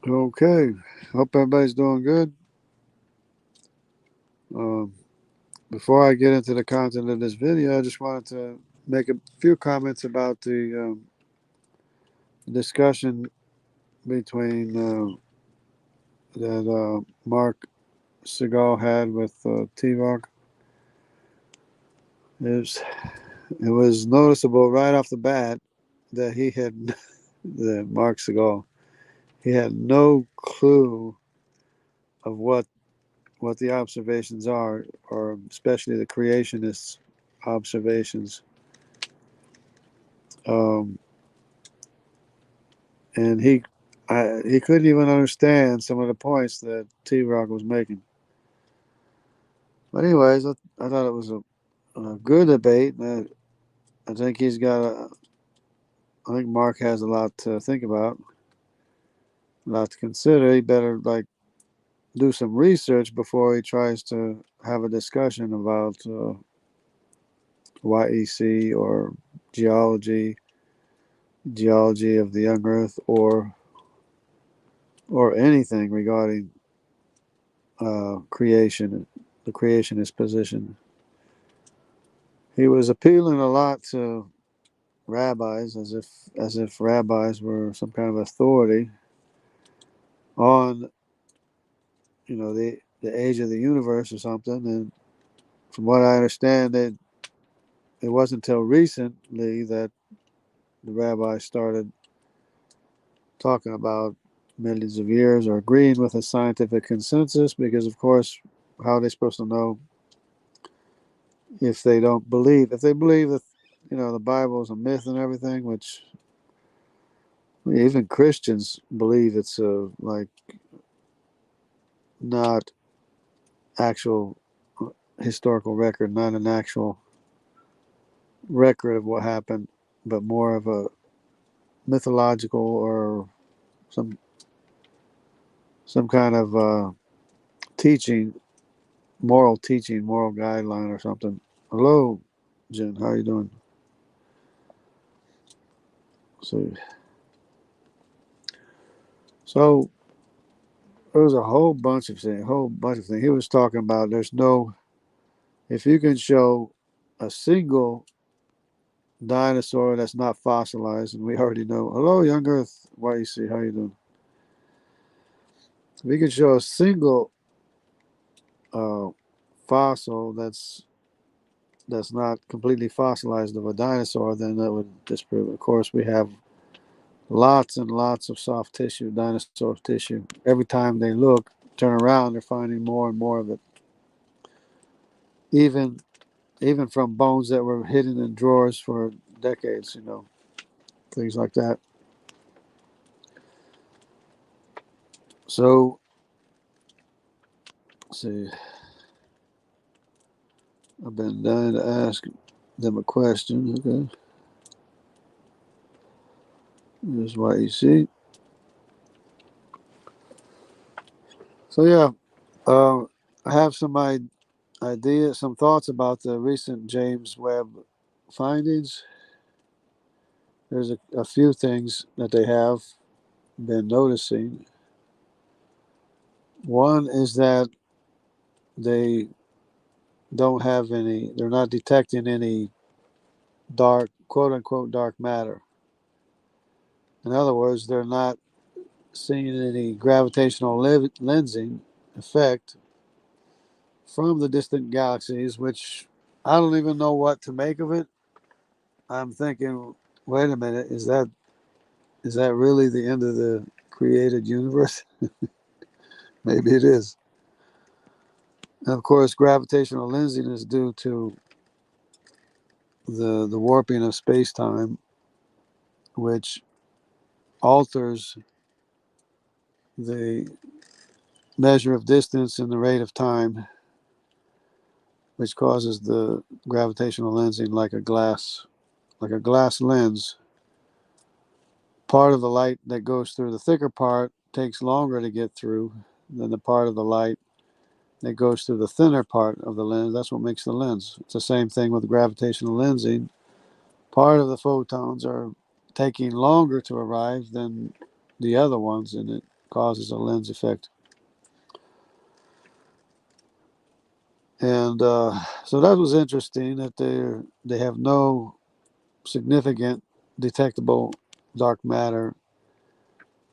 Okay, hope everybody's doing good. Um, Before I get into the content of this video, I just wanted to make a few comments about the discussion between that Mark Segal had with T-Rock. It was noticeable right off the bat that he had the Mark Segal. He had no clue of what the observations are, or especially the creationists' observations. Um, and he couldn't even understand some of the points that T Rock was making. But anyways, I thought it was a good debate. I think he's got a. I think Mark has a lot to think about, a lot to consider. He better do some research before he tries to have a discussion about YEC or geology, geology of the young Earth, or anything regarding creation, the creationist position. He was appealing a lot to rabbis, as if rabbis were some kind of authority on the age of the universe or something. And from what I understand, it wasn't until recently that the rabbis started talking about millions of years or agreeing with a scientific consensus, because of course, how are they supposed to know if they believe that the Bible is a myth and everything, which even Christians believe it's not actual historical record, not an actual record of what happened, but more of a mythological or some some kind of teaching, moral guideline or something. Hello, Jen. How you doing? So, so there was a whole bunch of things. He was talking about if you can show a single dinosaur that's not fossilized, and we already know. Hello, young Earth. YEC, how you doing? If we can show a single uh, fossil that's not completely fossilized of a dinosaur, then that would disprove it. Of course, we have lots and lots of soft tissue, dinosaur tissue. Every time they turn around, they're finding more and more of it. Even even from bones that were hidden in drawers for decades, things like that. So, let's see, I've been dying to ask them a question. Okay, here's YEC. So yeah, uh, I have some ideas, some thoughts about the recent James Webb findings. There's a few things that they have been noticing. One is that they they're not detecting any dark, quote unquote, dark matter. In other words, they're not seeing any gravitational lensing effect from the distant galaxies, which I don't even know what to make of it. I'm thinking, wait a minute, is that really the end of the created universe? Maybe it is. And of course, gravitational lensing is due to the warping of space time, which alters the measure of distance and the rate of time, which causes the gravitational lensing like a glass lens. Part of the light that goes through the thicker part takes longer to get through than the part of the light that goes through the thinner part of the lens. That's what makes the lens. It's the same thing with gravitational lensing. Part of the photons are taking longer to arrive than the other ones, and causes a lens effect. And so that was interesting that they have no significant detectable dark matter,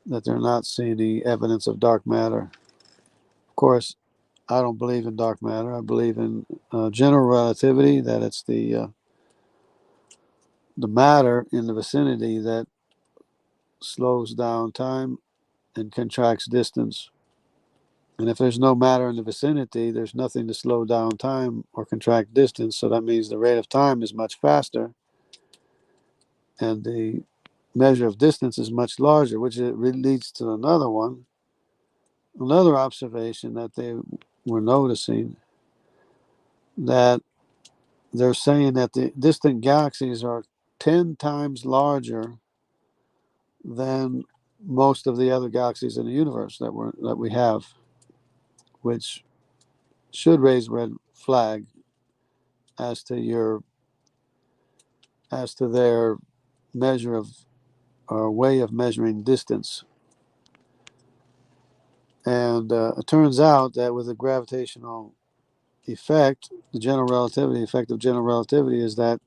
that they're not seeing any evidence of dark matter. Of course, I don't believe in dark matter. I believe in general relativity, that it's the matter in the vicinity that slows down time and contracts distance. And if there's no matter in the vicinity, there's nothing to slow down time or contract distance. So that means the rate of time is much faster and the measure of distance is much larger, which it leads to another one, another observation that they were noticing, that they're saying that the distant galaxies are 10 times larger than most of the other galaxies in the universe that we have, which should raise red flag as to your as to their measure of or way of measuring distance. And it turns out that with the gravitational effect, the general relativity effect of general relativity is that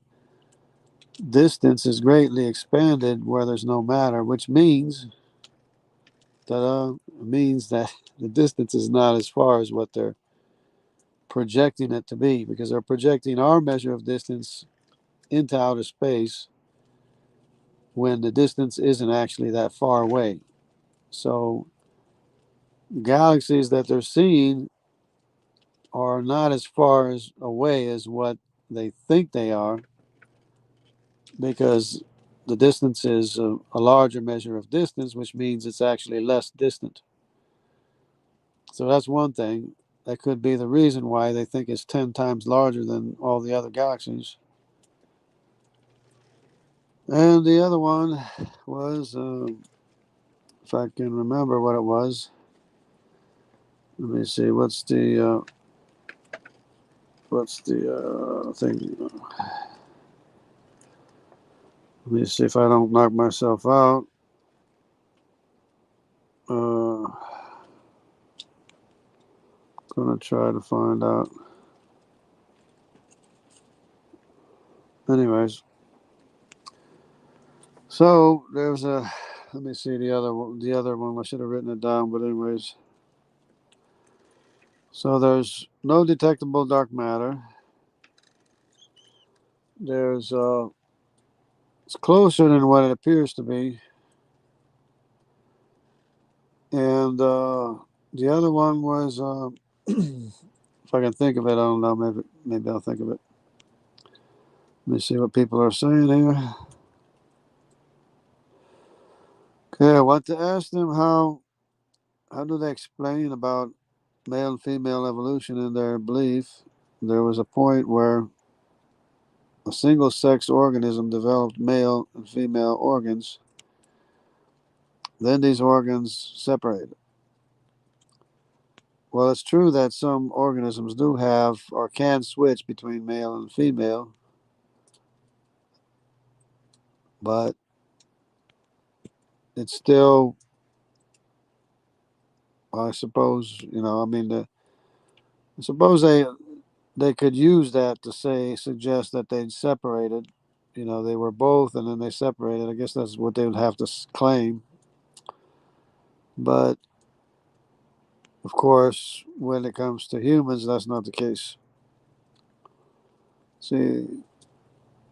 distance is greatly expanded where there's no matter, which means that the distance is not as far as what they're projecting it to be, because they're projecting our measure of distance into outer space when the distance isn't actually that far away. So galaxies that they're seeing are not as far as away as what they think they are, because the distance is a larger measure of distance, which means it's actually less distant. So that's one thing. That could be the reason why they think it's 10 times larger than all the other galaxies. And the other one was, if I can remember what it was, let me see, what's the thing? Let me see if I don't knock myself out. Gonna try to find out. Anyways, so there's a. Let me see the other one. The other one, I should have written it down, but anyways. So there's no detectable dark matter. There's it's closer than what it appears to be, and the other one was if I can think of it, I don't know. Maybe I'll think of it. Let me see what people are saying here. Okay, I want to ask them how do they explain about male and female evolution in their belief. There was a point where a single sex organism developed male and female organs. Then these organs separated. Well, it's true that some organisms do have or can switch between male and female, but it's still, I suppose, I mean, I suppose they could use that to suggest that they'd separated. They were both and then they separated. I guess that's what they would have to claim. But of course, when it comes to humans, that's not the case. See,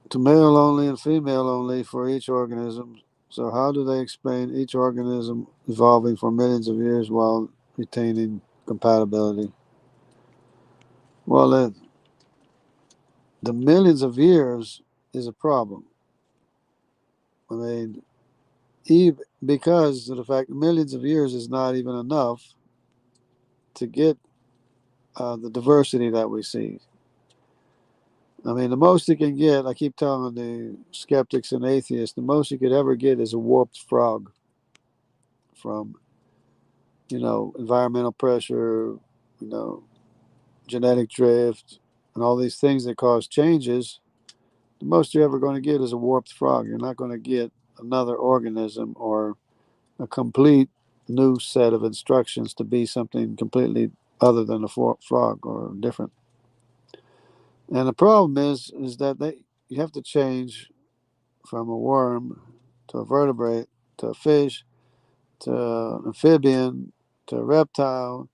to male only and female only for each organism. So, how do they explain each organism evolving for millions of years while retaining compatibility? Well, the millions of years is a problem. I mean, even because of the fact that millions of years is not even enough to get the diversity that we see. I mean, the most you can get, I keep telling the skeptics and atheists, the most you could ever get is a warped frog from, environmental pressure, you know, genetic drift, and all these things that cause changes. The most you're ever going to get is a warped frog. You're not going to get another organism or a complete new set of instructions to be something completely other than a frog or different. And the problem is that you have to change from a worm to a vertebrate to a fish to an amphibian to a reptile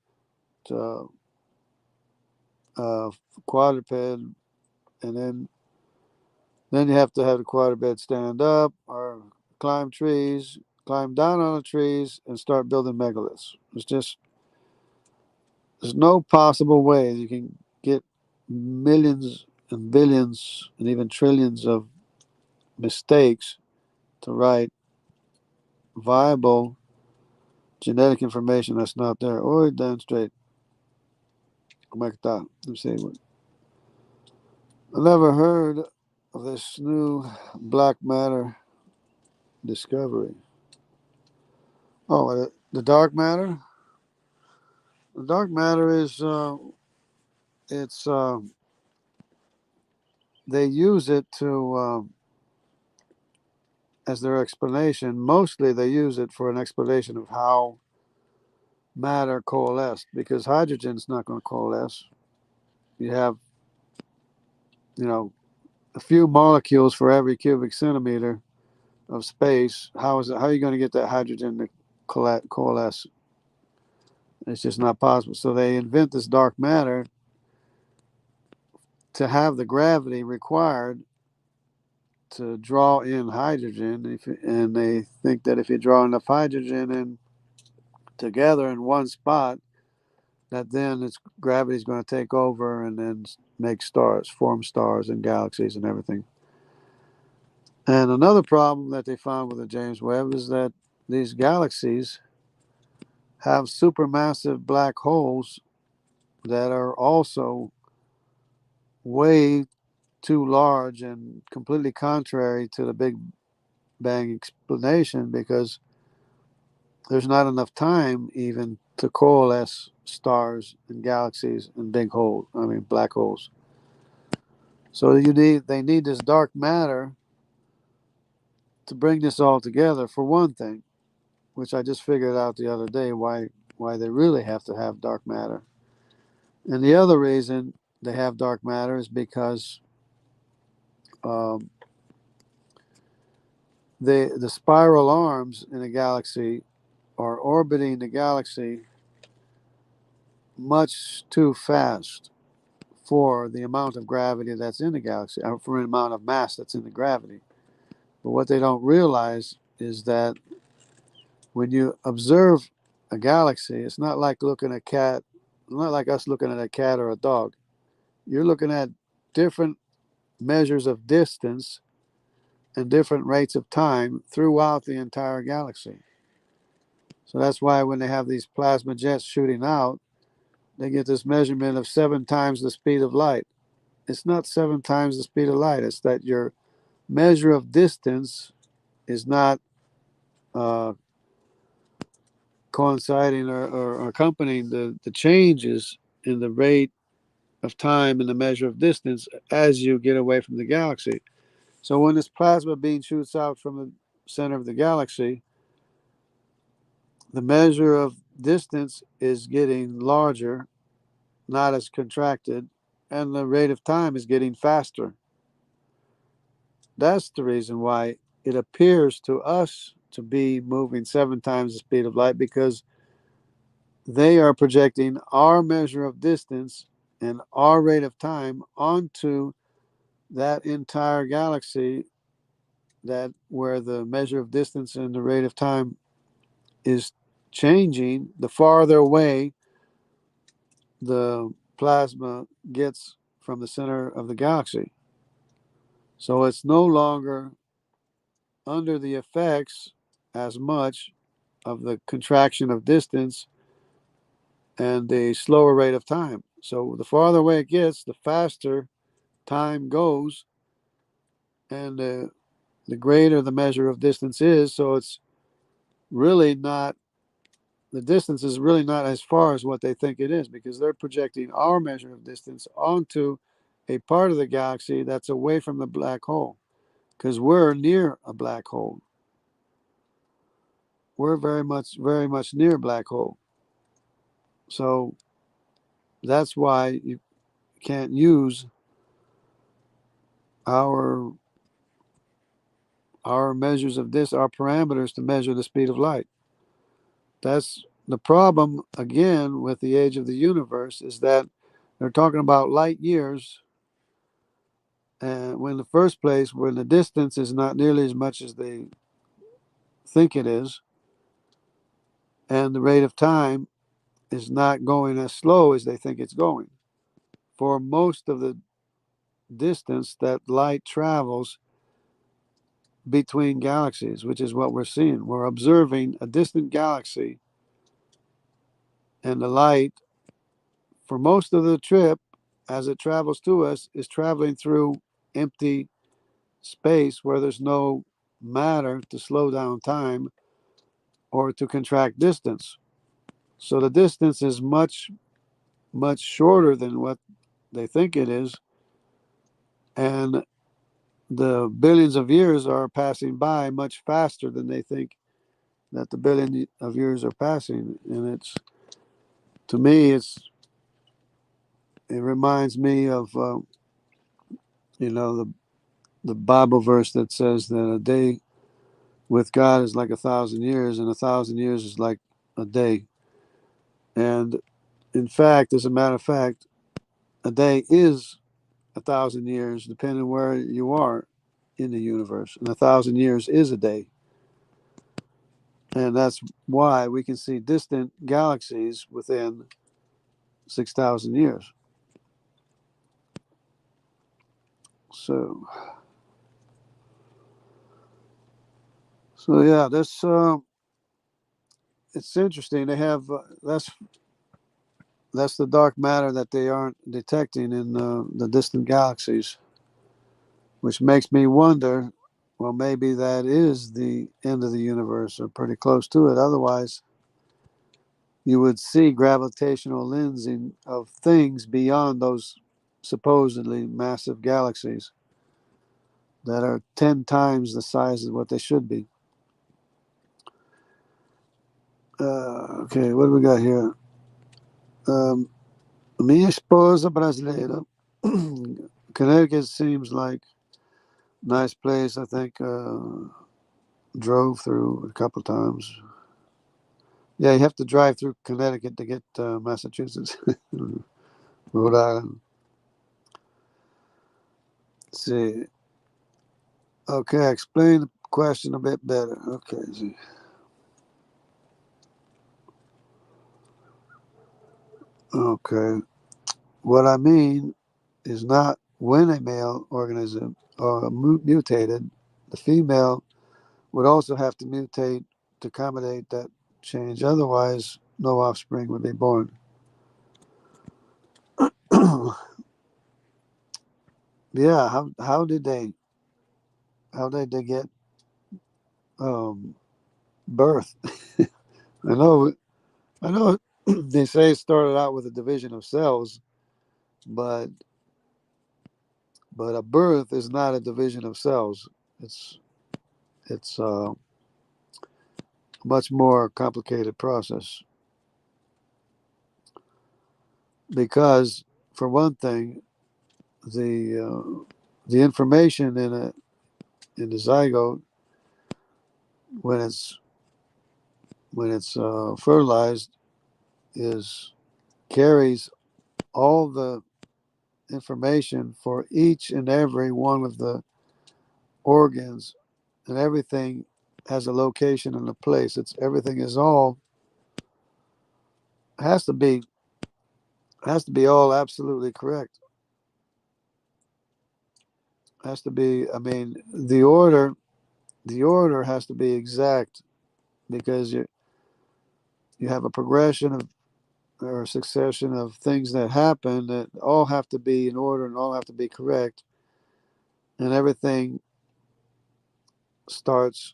to a quadruped, and then you have to have the quadruped stand up or climb trees, climb down on the trees, and start building megaliths. There's no possible way you can get millions and billions and even trillions of mistakes to write viable genetic information that's not there. Or demonstrate. Como é que tá? Let me see. I never heard of this new black matter discovery. Oh, the dark matter. The dark matter is it's they use it to as their explanation. Mostly, they use it for an explanation of how matter coalesced, because hydrogen's not going to coalesce. You have, you know, a few molecules for every cubic centimeter of space. How are you going to get that hydrogen to coalesce? It's just not possible. So they invent this dark matter to have the gravity required to draw in hydrogen. And they think that if you draw enough hydrogen in together in one spot, that then its gravity is going to take over and then make stars, form stars and galaxies and everything. And another problem that they found with the James Webb is that these galaxies have supermassive black holes that are also way too large and completely contrary to the Big Bang explanation, because there's not enough time even to coalesce stars and galaxies and black holes. So they need this dark matter to bring this all together, for one thing, which I just figured out the other day why they really have to have dark matter. And the other reason they have dark matter is because um, the spiral arms in a galaxy are orbiting the galaxy much too fast for the amount of gravity that's in the galaxy, or for the amount of mass that's in the gravity. But what they don't realize is that when you observe a galaxy, it's not like not like us looking at a cat or a dog. You're looking at different measures of distance and different rates of time throughout the entire galaxy. So that's why when they have these plasma jets shooting out, they get this measurement of 7 times the speed of light. It's not 7 times the speed of light. It's that your measure of distance is not uh, coinciding or accompanying the changes in the rate of time and the measure of distance as you get away from the galaxy. So when this plasma beam shoots out from the center of the galaxy, the measure of distance is getting larger, not as contracted, and the rate of time is getting faster. That's the reason why it appears to us to be moving 7 times the speed of light, because they are projecting our measure of distance and our rate of time onto that entire galaxy, that where the measure of distance and the rate of time is changing, the farther away the plasma gets from the center of the galaxy. So it's no longer under the effects as much of the contraction of distance and the slower rate of time. So the farther away it gets, the faster time goes, and the greater the measure of distance is. So it's really not, the distance is really not as far as what they think it is, because they're projecting our measure of distance onto a part of the galaxy that's away from the black hole, because we're near a black hole. we're very much near a black hole. So that's why you can't use our measures of this, our parameters to measure the speed of light. That's the problem again with the age of the universe, is that they're talking about light years, and when in the first place, when the distance is not nearly as much as they think it is, and the rate of time is not going as slow as they think it's going. For most of the distance that light travels between galaxies, which is what we're seeing. We're observing a distant galaxy, and the light, for most of the trip, as it travels to us, is traveling through empty space where there's no matter to slow down time or to contract distance. So the distance is much shorter than what they think it is, and the billions of years are passing by much faster than they think that the billion of years are passing. And it's, to me, it reminds me of the Bible verse that says that a day with God is like 1,000 years, and 1,000 years is like a day. And in fact, as a matter of fact, a day is 1,000 years, depending where you are in the universe, and 1,000 years is a day. And that's why we can see distant galaxies within 6,000 years. So, yeah, it's interesting. They have that's the dark matter that they aren't detecting in the distant galaxies, which makes me wonder. Well, maybe that is the end of the universe, or pretty close to it. Otherwise, you would see gravitational lensing of things beyond those supposedly massive galaxies that are 10 times the size of what they should be. Okay, what do we got here? Minha esposa brasileira. Connecticut seems like a nice place. I think drove through a couple times. Yeah, you have to drive through Connecticut to get Massachusetts, Rhode Island. Let's see. Okay, explain the question a bit better. Okay, see. Okay. What I mean is not when a male organism mutated, the female would also have to mutate to accommodate that change. Otherwise, no offspring would be born. Yeah, how did they get um, birth? I know I know they say it started out with a division of cells, but a birth is not a division of cells. It's it's a much more complicated process, because, for one thing, the information in the zygote, when it's fertilized, is carries all the information for each and every one of the organs, and everything has a location and a place. It's everything is all has to be all absolutely correct. Has to be. I mean, the order has to be exact, because you have a progression of, or a succession of things that happen that all have to be in order and all have to be correct, and everything starts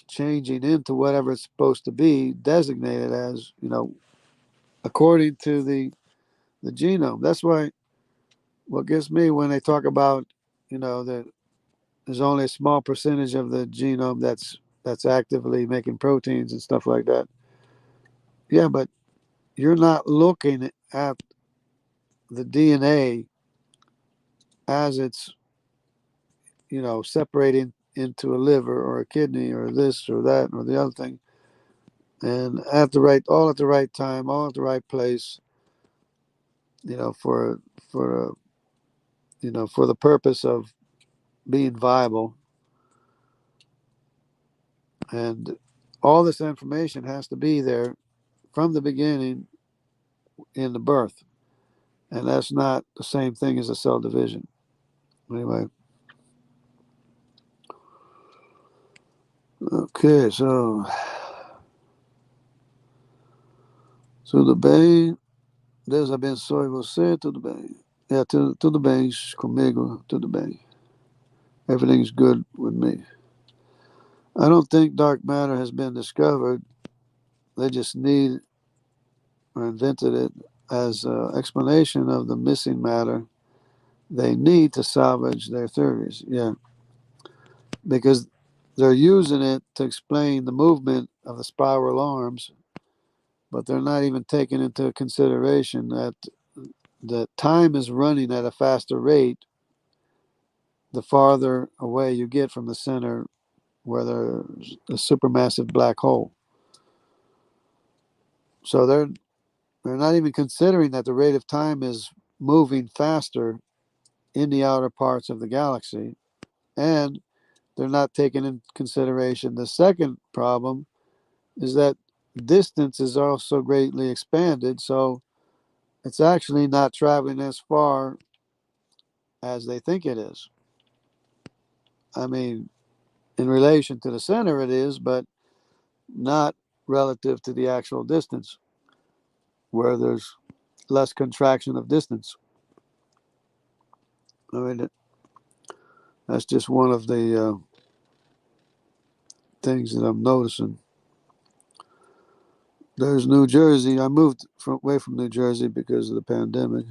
changing into whatever it's supposed to be designated as, according to the genome. That's why what gets me when they talk about, that there's only a small percentage of the genome that's actively making proteins and stuff like that. Yeah, but you're not looking at the DNA as it's, separating into a liver or a kidney or this or that or the other thing, and all at the right time, all at the right place, for for the purpose of being viable. And all this information has to be there from the beginning in the birth, and that's not the same thing as a cell division. Anyway, okay, so tudo bem. Deus abençoe você, tudo bem. Yeah, tudo bem comigo, tudo bem. Everything's good with me. I don't think dark matter has been discovered. They just need or invented it as an explanation of the missing matter they need to salvage their theories. Yeah, because they're using it to explain the movement of the spiral arms, but they're not even taking into consideration that the time is running at a faster rate the farther away you get from the center where there's a supermassive black hole. So they're not even considering that the rate of time is moving faster in the outer parts of the galaxy, and they're not taking into consideration the second problem is that distance is also greatly expanded, so it's actually not traveling as far as they think it is. I mean, in relation to the center, it is, but not relative to the actual distance, where there's less contraction of distance. I mean, that's just one of the things that I'm noticing. There's New Jersey. I moved away from New Jersey because of the pandemic,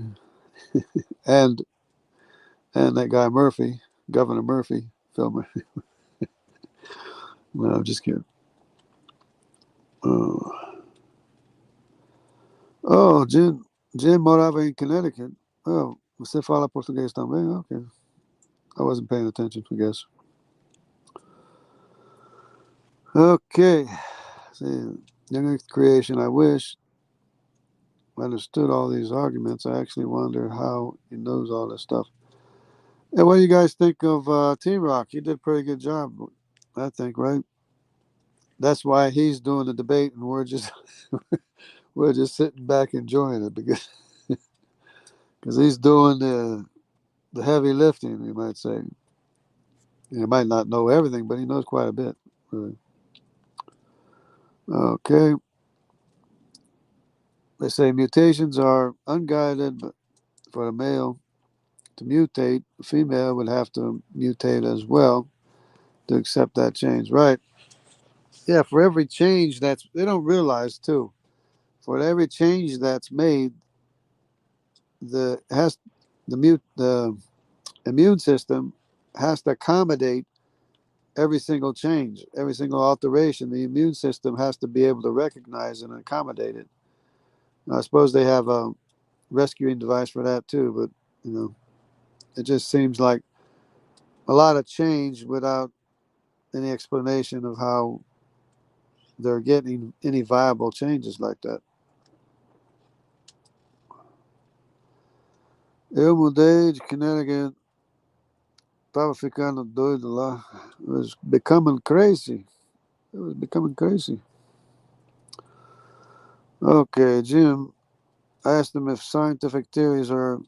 and that guy Murphy, Governor Murphy, Phil Murphy. No, I'm just kidding. Oh, Jim morava em Connecticut. Oh, você fala português também? Okay. I wasn't paying attention, I guess. Okay. See, young creation, I wish I understood all these arguments. I actually wonder how he knows all this stuff. And what do you guys think of T-Rock? He did a pretty good job, I think, right? That's why he's doing the debate, and we're just sitting back enjoying it because he's doing the heavy lifting, you might say. He might not know everything, but he knows quite a bit. Really. Okay. They say mutations are unguided, but for the male to mutate, the female would have to mutate as well to accept that change. Right. Yeah, for every change they don't realize too, for every change that's made, the immune system has to accommodate every single change, every single alteration. The immune system has to be able to recognize and accommodate it. Now, I suppose they have a rescuing device for that too, but it just seems like a lot of change without any explanation of how they're getting any viable changes like that. Eu mudei de Connecticut, tava ficando doido lá. It was becoming crazy. It was becoming crazy. Okay, Jim asked them if scientific theories are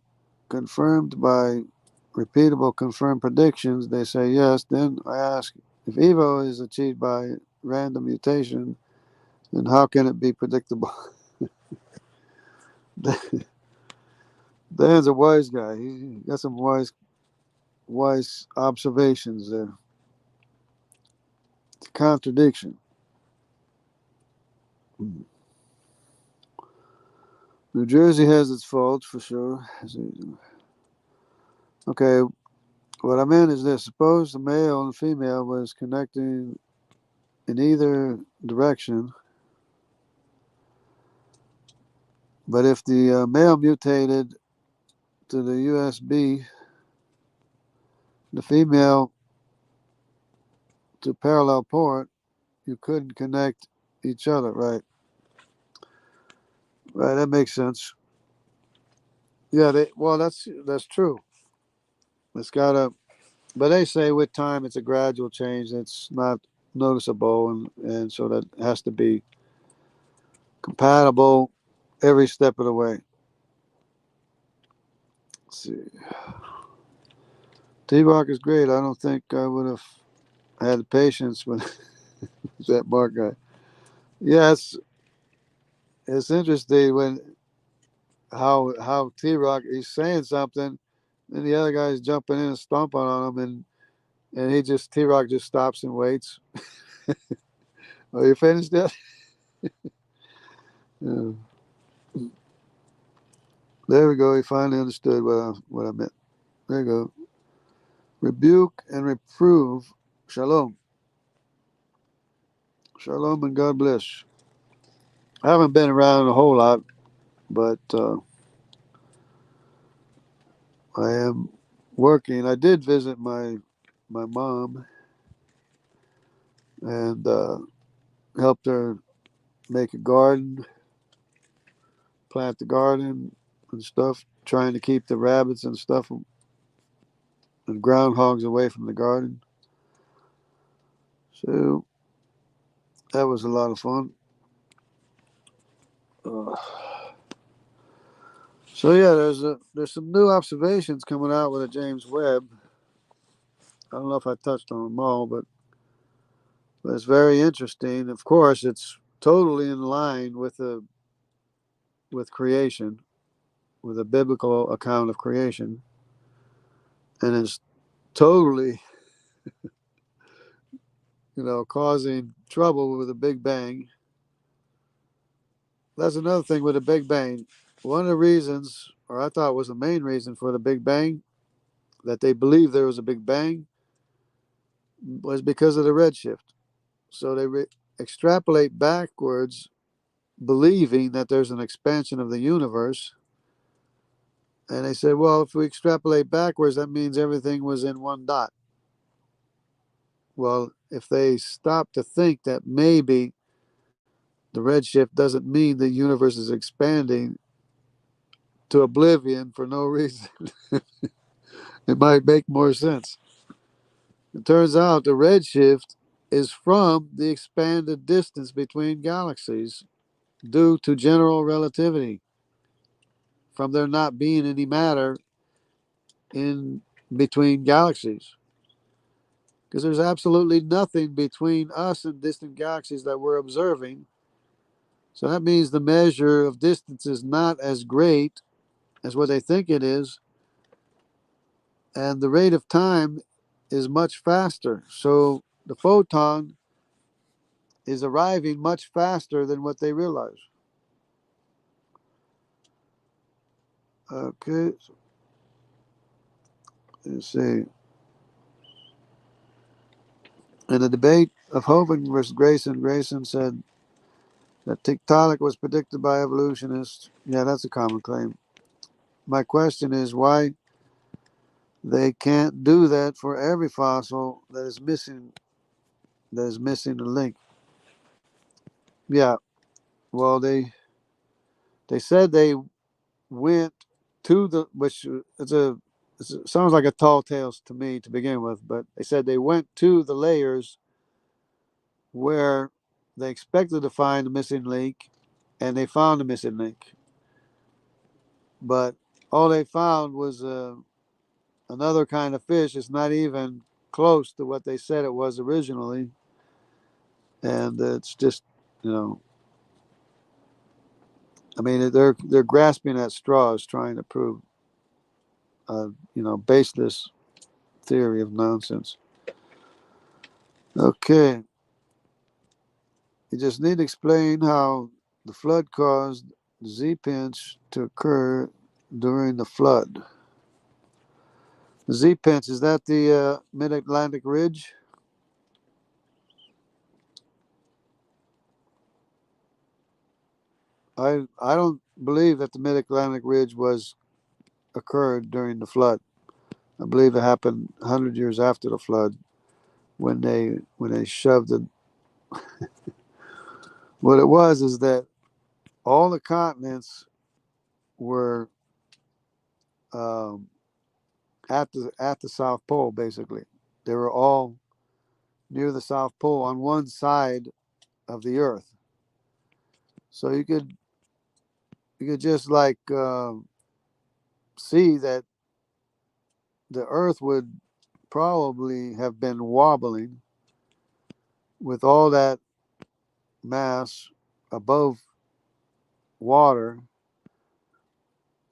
confirmed by repeatable confirmed predictions. They say yes. Then I ask if Evo is achieved by random mutation, then how can it be predictable? Dan's a wise guy. He got some wise observations there. It's a contradiction. New Jersey has its faults for sure. Okay, what I meant is this: suppose the male and female was connecting in either direction. But if the male mutated to the USB, the female to parallel port, you couldn't connect each other, right? Right, that makes sense. Yeah, that's true. It's gotta, but they say with time it's a gradual change. It's not noticeable, and so that has to be compatible every step of the way. Let's see, T Rock is great. I don't think I would have had the patience with that Mark guy. Yeah, it's interesting when how T Rock he's saying something, and the other guy's jumping in and stomping on him, and he just T Rock just stops and waits. Are you finished yet? Yeah. There we go. He finally understood what I meant. There you go. Rebuke and reprove. Shalom. Shalom and God bless. I haven't been around a whole lot, but I am working. I did visit my mom and helped her make a garden, plant the garden and stuff, trying to keep the rabbits and stuff and groundhogs away from the garden. So that was a lot of fun. Uh, so yeah, there's some new observations coming out with the James Webb. I don't know if I touched on them all, but it's very interesting. Of course, it's totally in line with creation, with a biblical account of creation, and it's totally causing trouble with the Big Bang. That's another thing with the Big Bang. One of the reasons, or I thought was the main reason for the Big Bang, that they believed there was a Big Bang, was because of the redshift. So they extrapolate backwards, believing that there's an expansion of the universe. And they said, well, if we extrapolate backwards, that means everything was in one dot. Well, if they stop to think that maybe the redshift doesn't mean the universe is expanding to oblivion for no reason, it might make more sense. It turns out the redshift is from the expanded distance between galaxies due to general relativity, from there not being any matter in between galaxies. Because there's absolutely nothing between us and distant galaxies that we're observing. So that means the measure of distance is not as great as what they think it is, and the rate of time is much faster. So the photon is arriving much faster than what they realize. Okay, so let's see. In the debate of Hovind versus Grayson said that tectonic was predicted by evolutionists. Yeah, that's a common claim. My question is why they can't do that for every fossil that is missing the link. Yeah, well they said they went to the which it sounds like a tall tale to me to begin with, but they said they went to the layers where they expected to find the missing link, and they found the missing link. But all they found was another kind of fish. It's not even close to what they said it was originally, and it's just, you know, I mean, they're grasping at straws, trying to prove, baseless theory of nonsense. Okay, you just need to explain how the flood caused the Z pinch to occur during the flood. The Z pinch, is that the Mid Atlantic Ridge? I don't believe that the Mid-Atlantic Ridge was occurred during the flood. I believe it happened 100 years after the flood when they shoved it. What it was is that all the continents were um, at the South Pole. Basically, they were all near the South Pole on one side of the Earth. So you could just like see that the Earth would probably have been wobbling with all that mass above water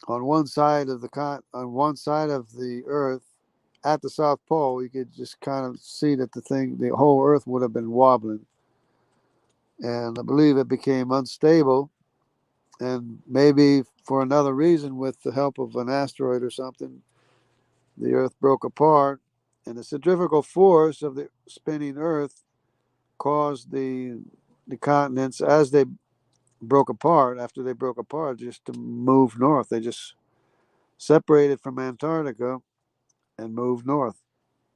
on one side of on one side of the Earth at the South Pole. You could just kind of see that the whole Earth would have been wobbling, and I believe it became unstable, and maybe for another reason, with the help of an asteroid or something, the Earth broke apart, and the centrifugal force of the spinning Earth caused the continents as they broke apart. After they broke apart, just to move north, they just separated from Antarctica and moved north.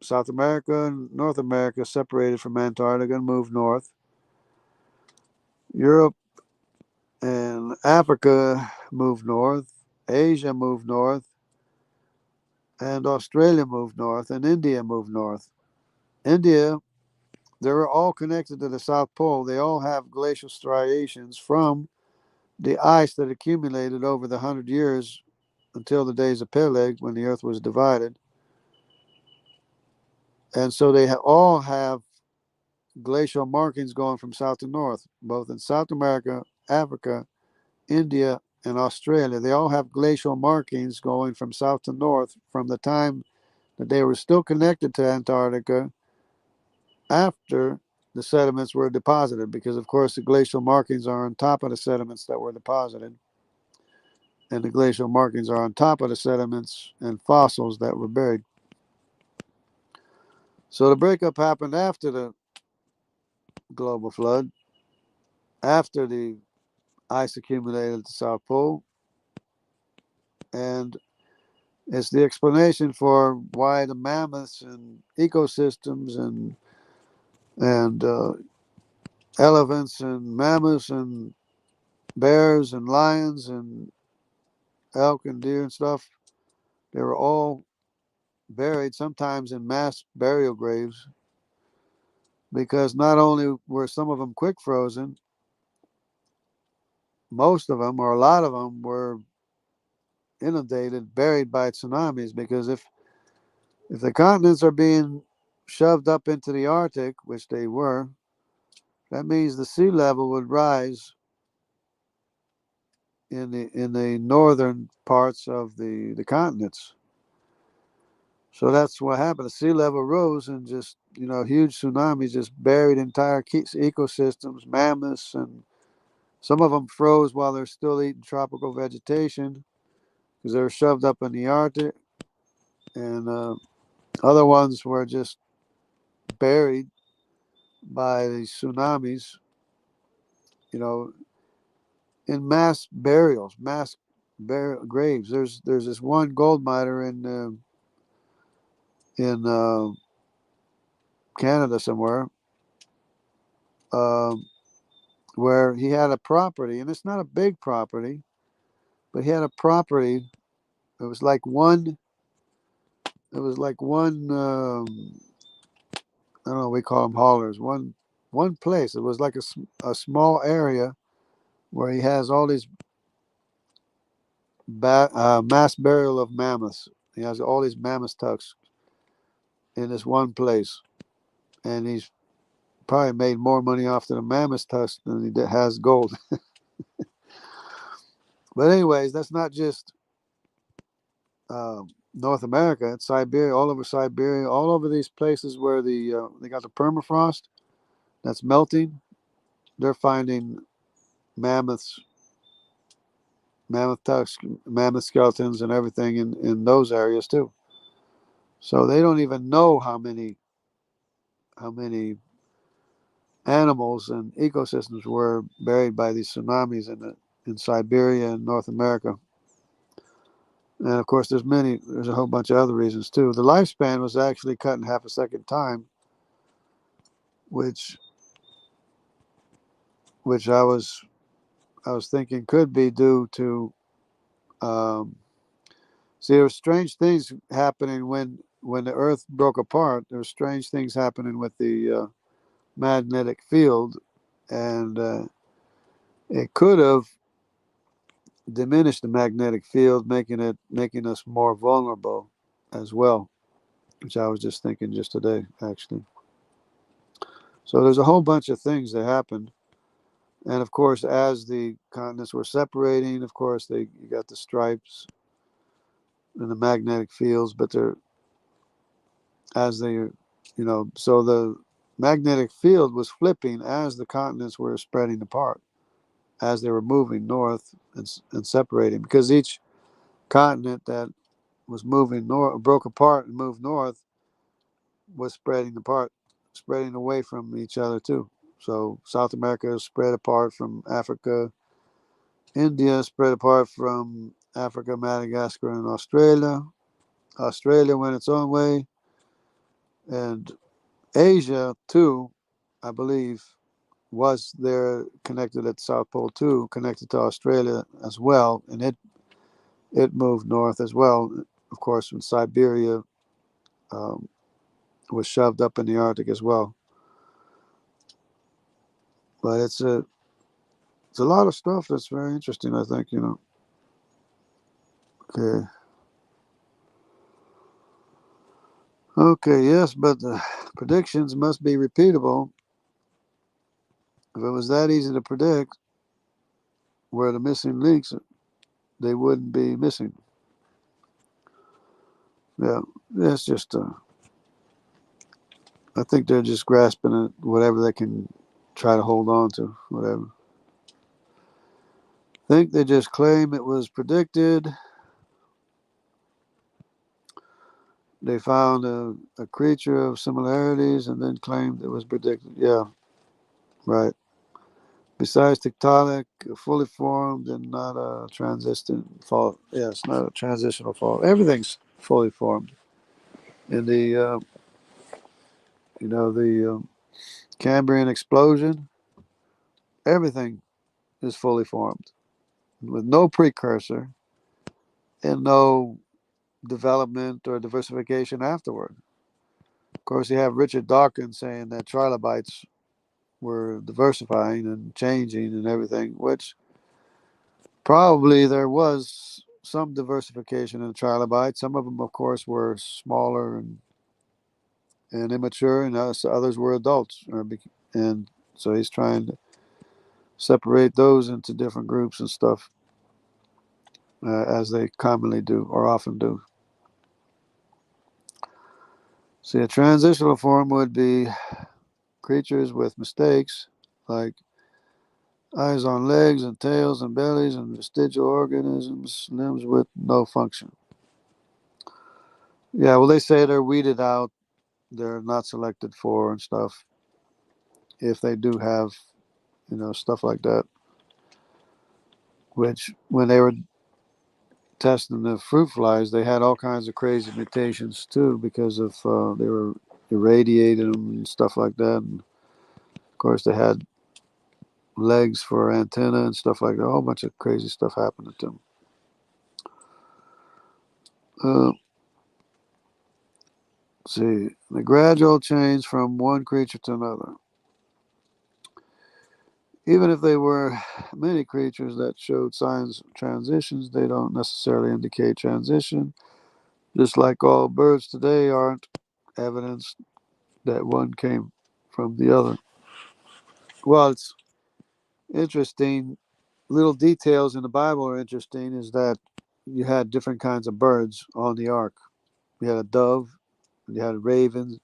South America and North America separated from Antarctica and moved north. Europe and Africa moved north. Asia moved north. And Australia moved north. And India moved north. India, they were all connected to the South Pole. They all have glacial striations from the ice that accumulated over the 100 years until the days of Peleg when the earth was divided. And so they all have glacial markings going from south to north, both in South America, Africa, India, and Australia. They all have glacial markings going from south to north from the time that they were still connected to Antarctica after the sediments were deposited, because, of course, the glacial markings are on top of the sediments that were deposited, and the glacial markings are on top of the sediments and fossils that were buried. So the breakup happened after the global flood, after the ice accumulated at the South Pole, and it's the explanation for why the mammoths and ecosystems and elephants and mammoths and bears and lions and elk and deer and stuff, they were all buried sometimes in mass burial graves, because not only were some of them quick frozen, most of them, or a lot of them, were inundated, buried by tsunamis. Because if the continents are being shoved up into the Arctic, which they were, that means the sea level would rise in the northern parts of the continents. So that's what happened. The sea level rose, and just, huge tsunamis just buried entire ecosystems, mammoths, and some of them froze while they're still eating tropical vegetation because they were shoved up in the Arctic, and other ones were just buried by the tsunamis, you know, in mass burials, graves. There's this one gold miner in Canada somewhere, um, where he had a property, and it's not a big property, but he had a property. It was like one. It was like one. I don't know. We call them haulers. One place. It was like a small area where he has all these mass burial of mammoths. He has all these mammoth tusks in this one place, and he's probably made more money off the mammoth tusks than he has gold. But anyways, that's not just North America. It's Siberia, all over these places where they got the permafrost that's melting. They're finding mammoths, mammoth tusks, mammoth skeletons, and everything in those areas too. So they don't even know how many animals and ecosystems were buried by these tsunamis in Siberia and North America. And of course, there's a whole bunch of other reasons too. The lifespan was actually cut in half a second time, which I was thinking could be due to um, see, there were strange things happening when the Earth broke apart. There were strange things happening with the magnetic field, and it could have diminished the magnetic field, making us more vulnerable as well, which I was just thinking just today, actually. So there's a whole bunch of things that happened, and of course, as the continents were separating, of course, you got the stripes and the magnetic fields, but they're as they, so the magnetic field was flipping as the continents were spreading apart, as they were moving north and separating, because each continent that was moving north, broke apart and moved north, was spreading apart, spreading away from each other too. So South America spread apart from Africa, India spread apart from Africa, Madagascar, and Australia. Australia went its own way, and Asia too, I believe, was there connected at the South Pole too, connected to Australia as well, and it moved north as well. Of course, when Siberia um, was shoved up in the Arctic as well. But it's a lot of stuff that's very interesting. I think Okay. Okay. Yes, but the predictions must be repeatable. If it was that easy to predict, where the missing links, they wouldn't be missing. Yeah, it's just. I think they're just grasping at whatever they can try to hold on to, whatever. I think they just claim it was predicted. They found a creature of similarities and then claimed it was predicted. Yeah, right. Besides tectonic, fully formed and not a transition fault. Yeah, it's not a transitional fault. Everything's fully formed. In the Cambrian explosion, everything is fully formed with no precursor and no development or diversification afterward. Of course, you have Richard Dawkins saying that trilobites were diversifying and changing and everything, which probably there was some diversification in the trilobites. Some of them, of course, were smaller and immature, and others were adults. And so he's trying to separate those into different groups and stuff, as they commonly do or often do. See, a transitional form would be creatures with mistakes, like eyes on legs and tails and bellies and vestigial organisms, limbs with no function. Yeah, well, they say they're weeded out, they're not selected for and stuff. If they do have, stuff like that, which when they were testing the fruit flies, they had all kinds of crazy mutations too because of they were irradiating them and stuff like that. And of course, they had legs for antenna and stuff like that. A whole bunch of crazy stuff happening to them. Uh, see, the gradual change from one creature to another. Even if they were many creatures that showed signs of transitions, they don't necessarily indicate transition. Just like all birds today aren't evidence that one came from the other. Well, it's interesting. Little details in the Bible are interesting. Is that you had different kinds of birds on the ark. You had a dove, you had ravens,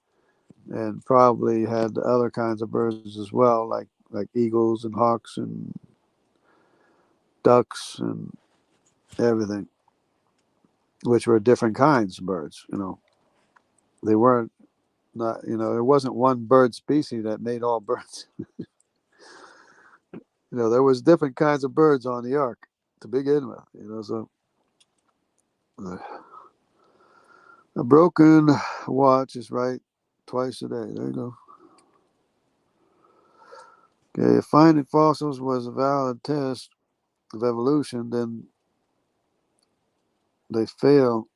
and probably you had other kinds of birds as well, like eagles and hawks and ducks and everything, which were different kinds of birds. They weren't not. There wasn't one bird species that made all birds. There was different kinds of birds on the ark to begin with. So uh, a broken watch is right twice a day. There you go. Okay, if finding fossils was a valid test of evolution, then they fail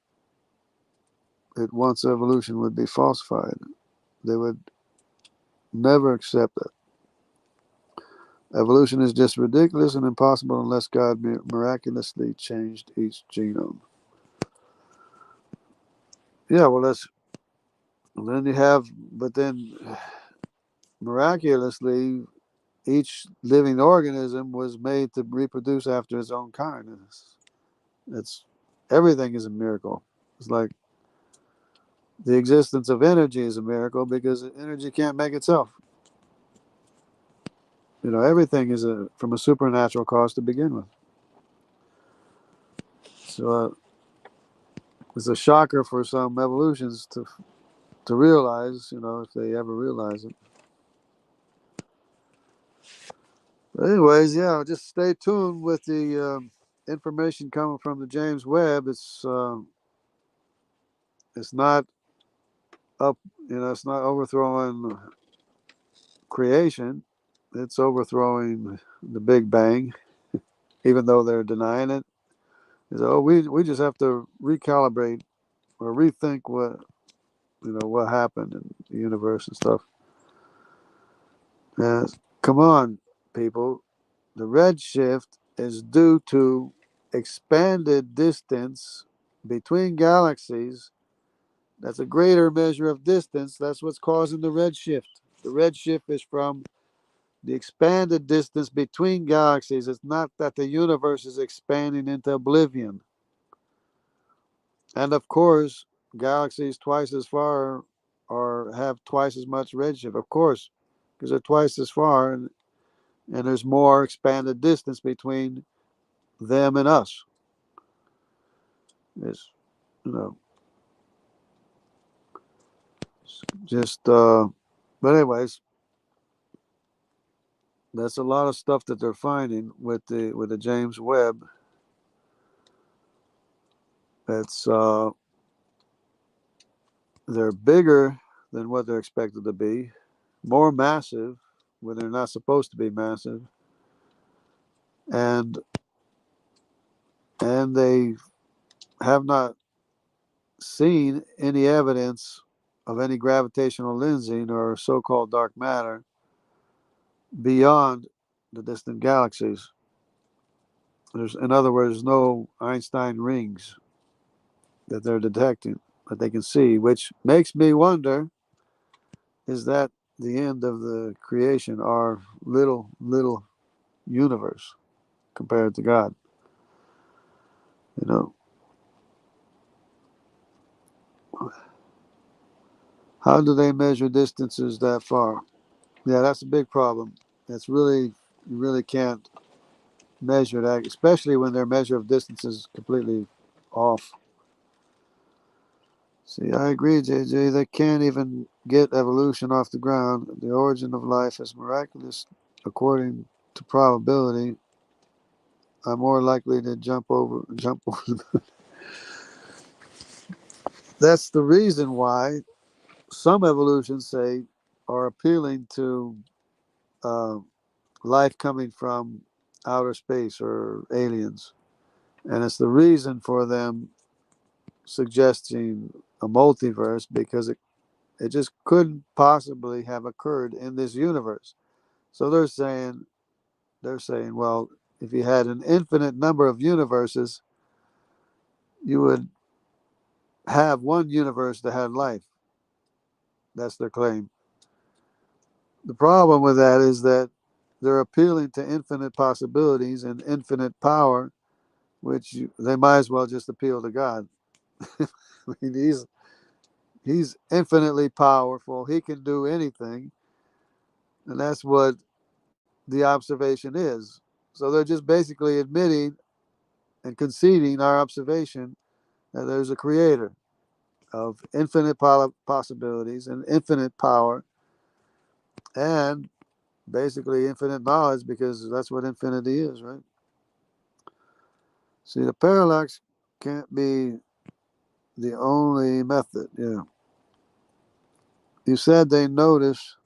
it once evolution would be falsified. They would never accept it. Evolution is just ridiculous and impossible unless God miraculously changed each genome. Yeah, well, then you have, but then miraculously, each living organism was made to reproduce after its own kind. It's everything is a miracle. It's like the existence of energy is a miracle because energy can't make itself. Everything is from a supernatural cause to begin with. So it's a shocker for some evolutions to realize, if they ever realize it. But anyways, yeah, just stay tuned with the information coming from the James Webb. It's not up, it's not overthrowing creation. It's overthrowing the Big Bang, even though they're denying it. So we just have to recalibrate or rethink what happened in the universe and stuff. Come on, people. The redshift is due to expanded distance between galaxies. That's a greater measure of distance. That's what's causing the redshift. The redshift is from the expanded distance between galaxies. It's not that the universe is expanding into oblivion. And of course, galaxies twice as far or have twice as much redshift, of course, because they're twice as far, and there's more expanded distance between them and us. It's, you know, just, but anyways, that's a lot of stuff that they're finding with the James Webb. It's they're bigger than what they're expected to be, more massive when they're not supposed to be massive, and they have not seen any evidence of any gravitational lensing or so-called dark matter beyond the distant galaxies. In other words, no Einstein rings that they're detecting that they can see, which makes me wonder: is that the end of the creation, our little universe compared to God? You know, how do they measure distances that far? Yeah, that's a big problem. It's really you really can't measure that, especially when their measure of distance is completely off. See, I agree, JJ. They can't even get evolution off the ground. The origin of life is miraculous. According to probability, I'm more likely to jump over. That's the reason why some evolutions say are appealing to uh, life coming from outer space or aliens, and it's the reason for them suggesting a multiverse because it just couldn't possibly have occurred in this universe. So they're saying, well, if you had an infinite number of universes, you would have one universe that had life. That's their claim. The problem with that is that they're appealing to infinite possibilities and infinite power, which they might as well just appeal to God. I mean, he's infinitely powerful. He can do anything, and that's what the observation is. So they're just basically admitting and conceding our observation that there's a creator of infinite possibilities and infinite power, and basically infinite knowledge, because that's what infinity is, right? See, the parallax can't be the only method. Yeah. You said they notice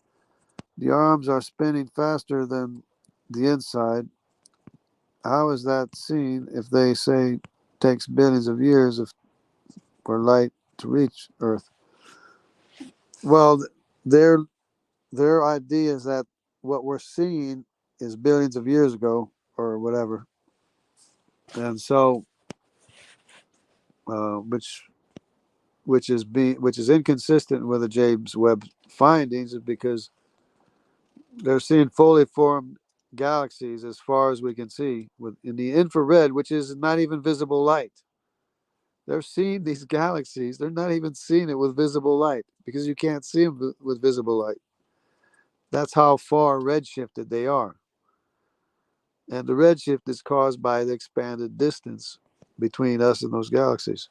the arms are spinning faster than the inside. How is that seen if they say it takes billions of years for light to reach Earth? Well, their their idea is that what we're seeing is billions of years ago or whatever, and so which which is inconsistent with the James Webb findings, because they're seeing fully formed galaxies as far as we can see with in the infrared, which is not even visible light. They're seeing these galaxies. They're not even seeing it with visible light, because you can't see them with visible light. That's how far redshifted they are. And the redshift is caused by the expanded distance between us and those galaxies.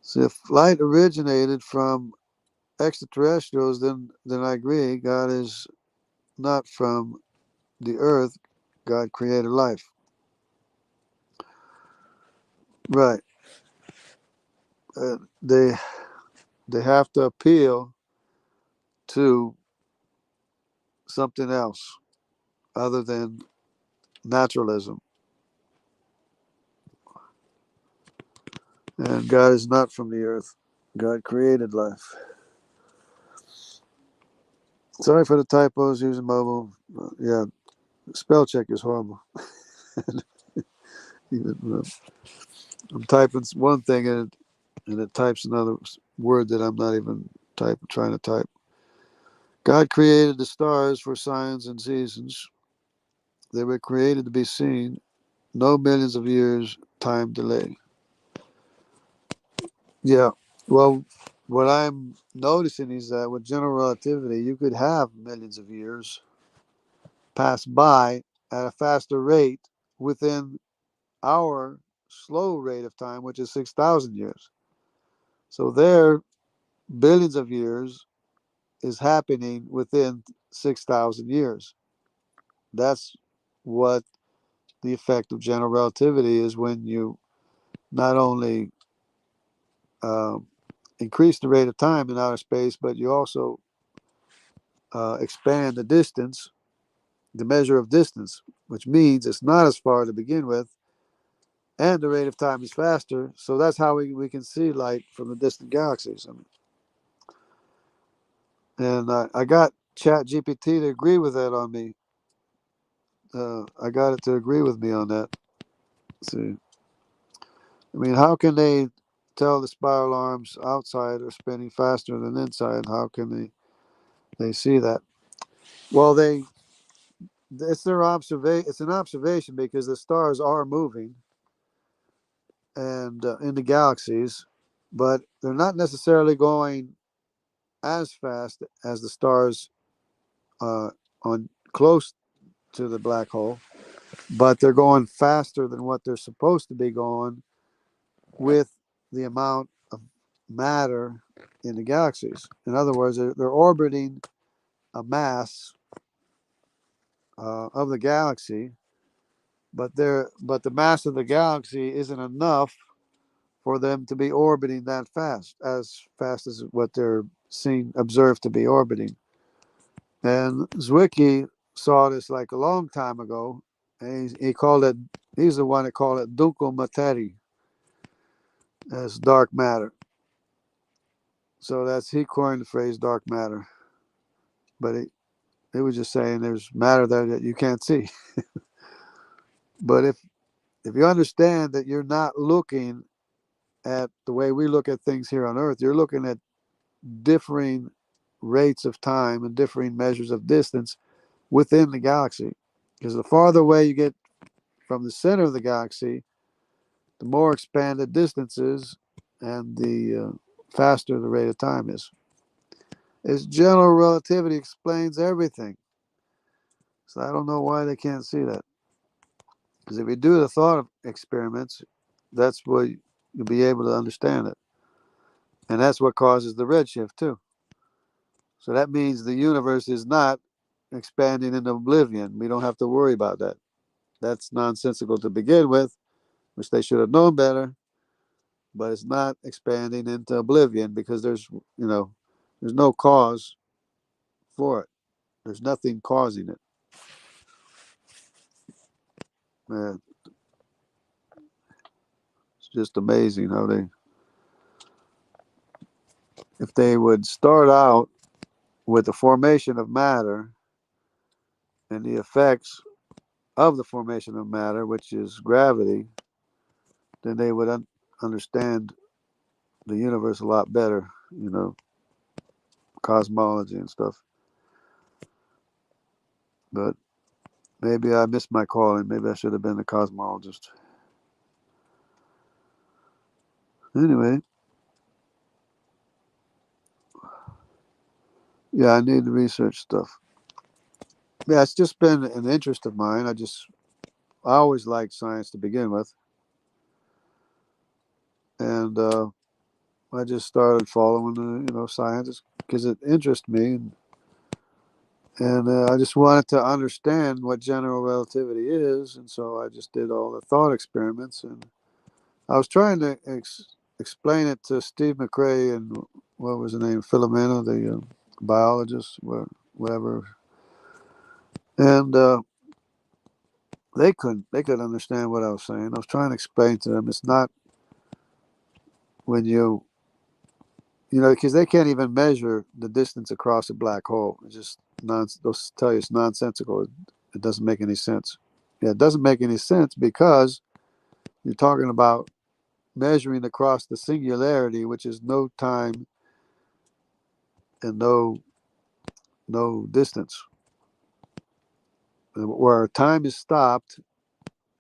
So if light originated from extraterrestrials, then I agree, God is not from the earth. God created life. Right. Uh, they they have to appeal to something else other than naturalism. And God is not from the earth. God created life. Sorry for the typos using mobile. Yeah, spell check is horrible. Even, I'm typing one thing and it types another word that I'm not even trying to type. God created the stars for signs and seasons. They were created to be seen. No millions of years time delay. Yeah. Well, what I'm noticing is that with general relativity, you could have millions of years pass by at a faster rate within our slow rate of time, which is 6,000 years. So there, billions of years is happening within 6,000 years. That's what the effect of general relativity is, when you not only um, increase the rate of time in outer space, but you also expand the distance, the measure of distance, which means it's not as far to begin with, and the rate of time is faster. So that's how we can see light from the distant galaxies. I mean, and I got Chat GPT to agree with that on me. I got it to agree with me on that. Let's see, I mean, how can they tell the spiral arms outside are spinning faster than inside? How can they see that? Well, it's their observation. It's an observation, because the stars are moving and in the galaxies, but they're not necessarily going as fast as the stars on close to the black hole, but they're going faster than what they're supposed to be going with the amount of matter in the galaxies. In other words, they're orbiting a mass of the galaxy, but the mass of the galaxy isn't enough for them to be orbiting that fast, as what they're seen observed to be orbiting. And Zwicky saw this like a long time ago, and he called it. He's the one that called it dunkel materie, as dark matter. So he coined the phrase dark matter, but it was just saying there's matter there that you can't see. But if you understand that you're not looking at the way we look at things here on Earth, you're looking at differing rates of time and differing measures of distance within the galaxy. Because the farther away you get from the center of the galaxy, the more expanded distance is, and the faster the rate of time is. Its general relativity explains everything. So I don't know why they can't see that. Because if you do the thought experiments, that's what you'll be able to understand it. And that's what causes the redshift too. So that means the universe is not expanding into oblivion. We don't have to worry about that. That's nonsensical to begin with, which they should have known better. But it's not expanding into oblivion because there's no cause for it. There's nothing causing it. Man, it's just amazing how if they would start out with the formation of matter and the effects of the formation of matter, which is gravity, then they would understand the universe a lot better, cosmology and stuff. But maybe I missed my calling. Maybe I should have been a cosmologist. Anyway, yeah, I need to research stuff. Yeah, it's just been an interest of mine. I always liked science to begin with, and I just started following the science because it interests me, and I just wanted to understand what general relativity is, and so I just did all the thought experiments, and I was trying to explain it to Steve McRae and what was the name, Philomena, the biologist, whatever, and they couldn't understand what I was saying. I was trying to explain to them it's not when because they can't even measure the distance across a black hole. It's just they'll tell you it's nonsensical. It doesn't make any sense. Yeah, it doesn't make any sense because you're talking about measuring across the singularity, which is no time and no distance, where time is stopped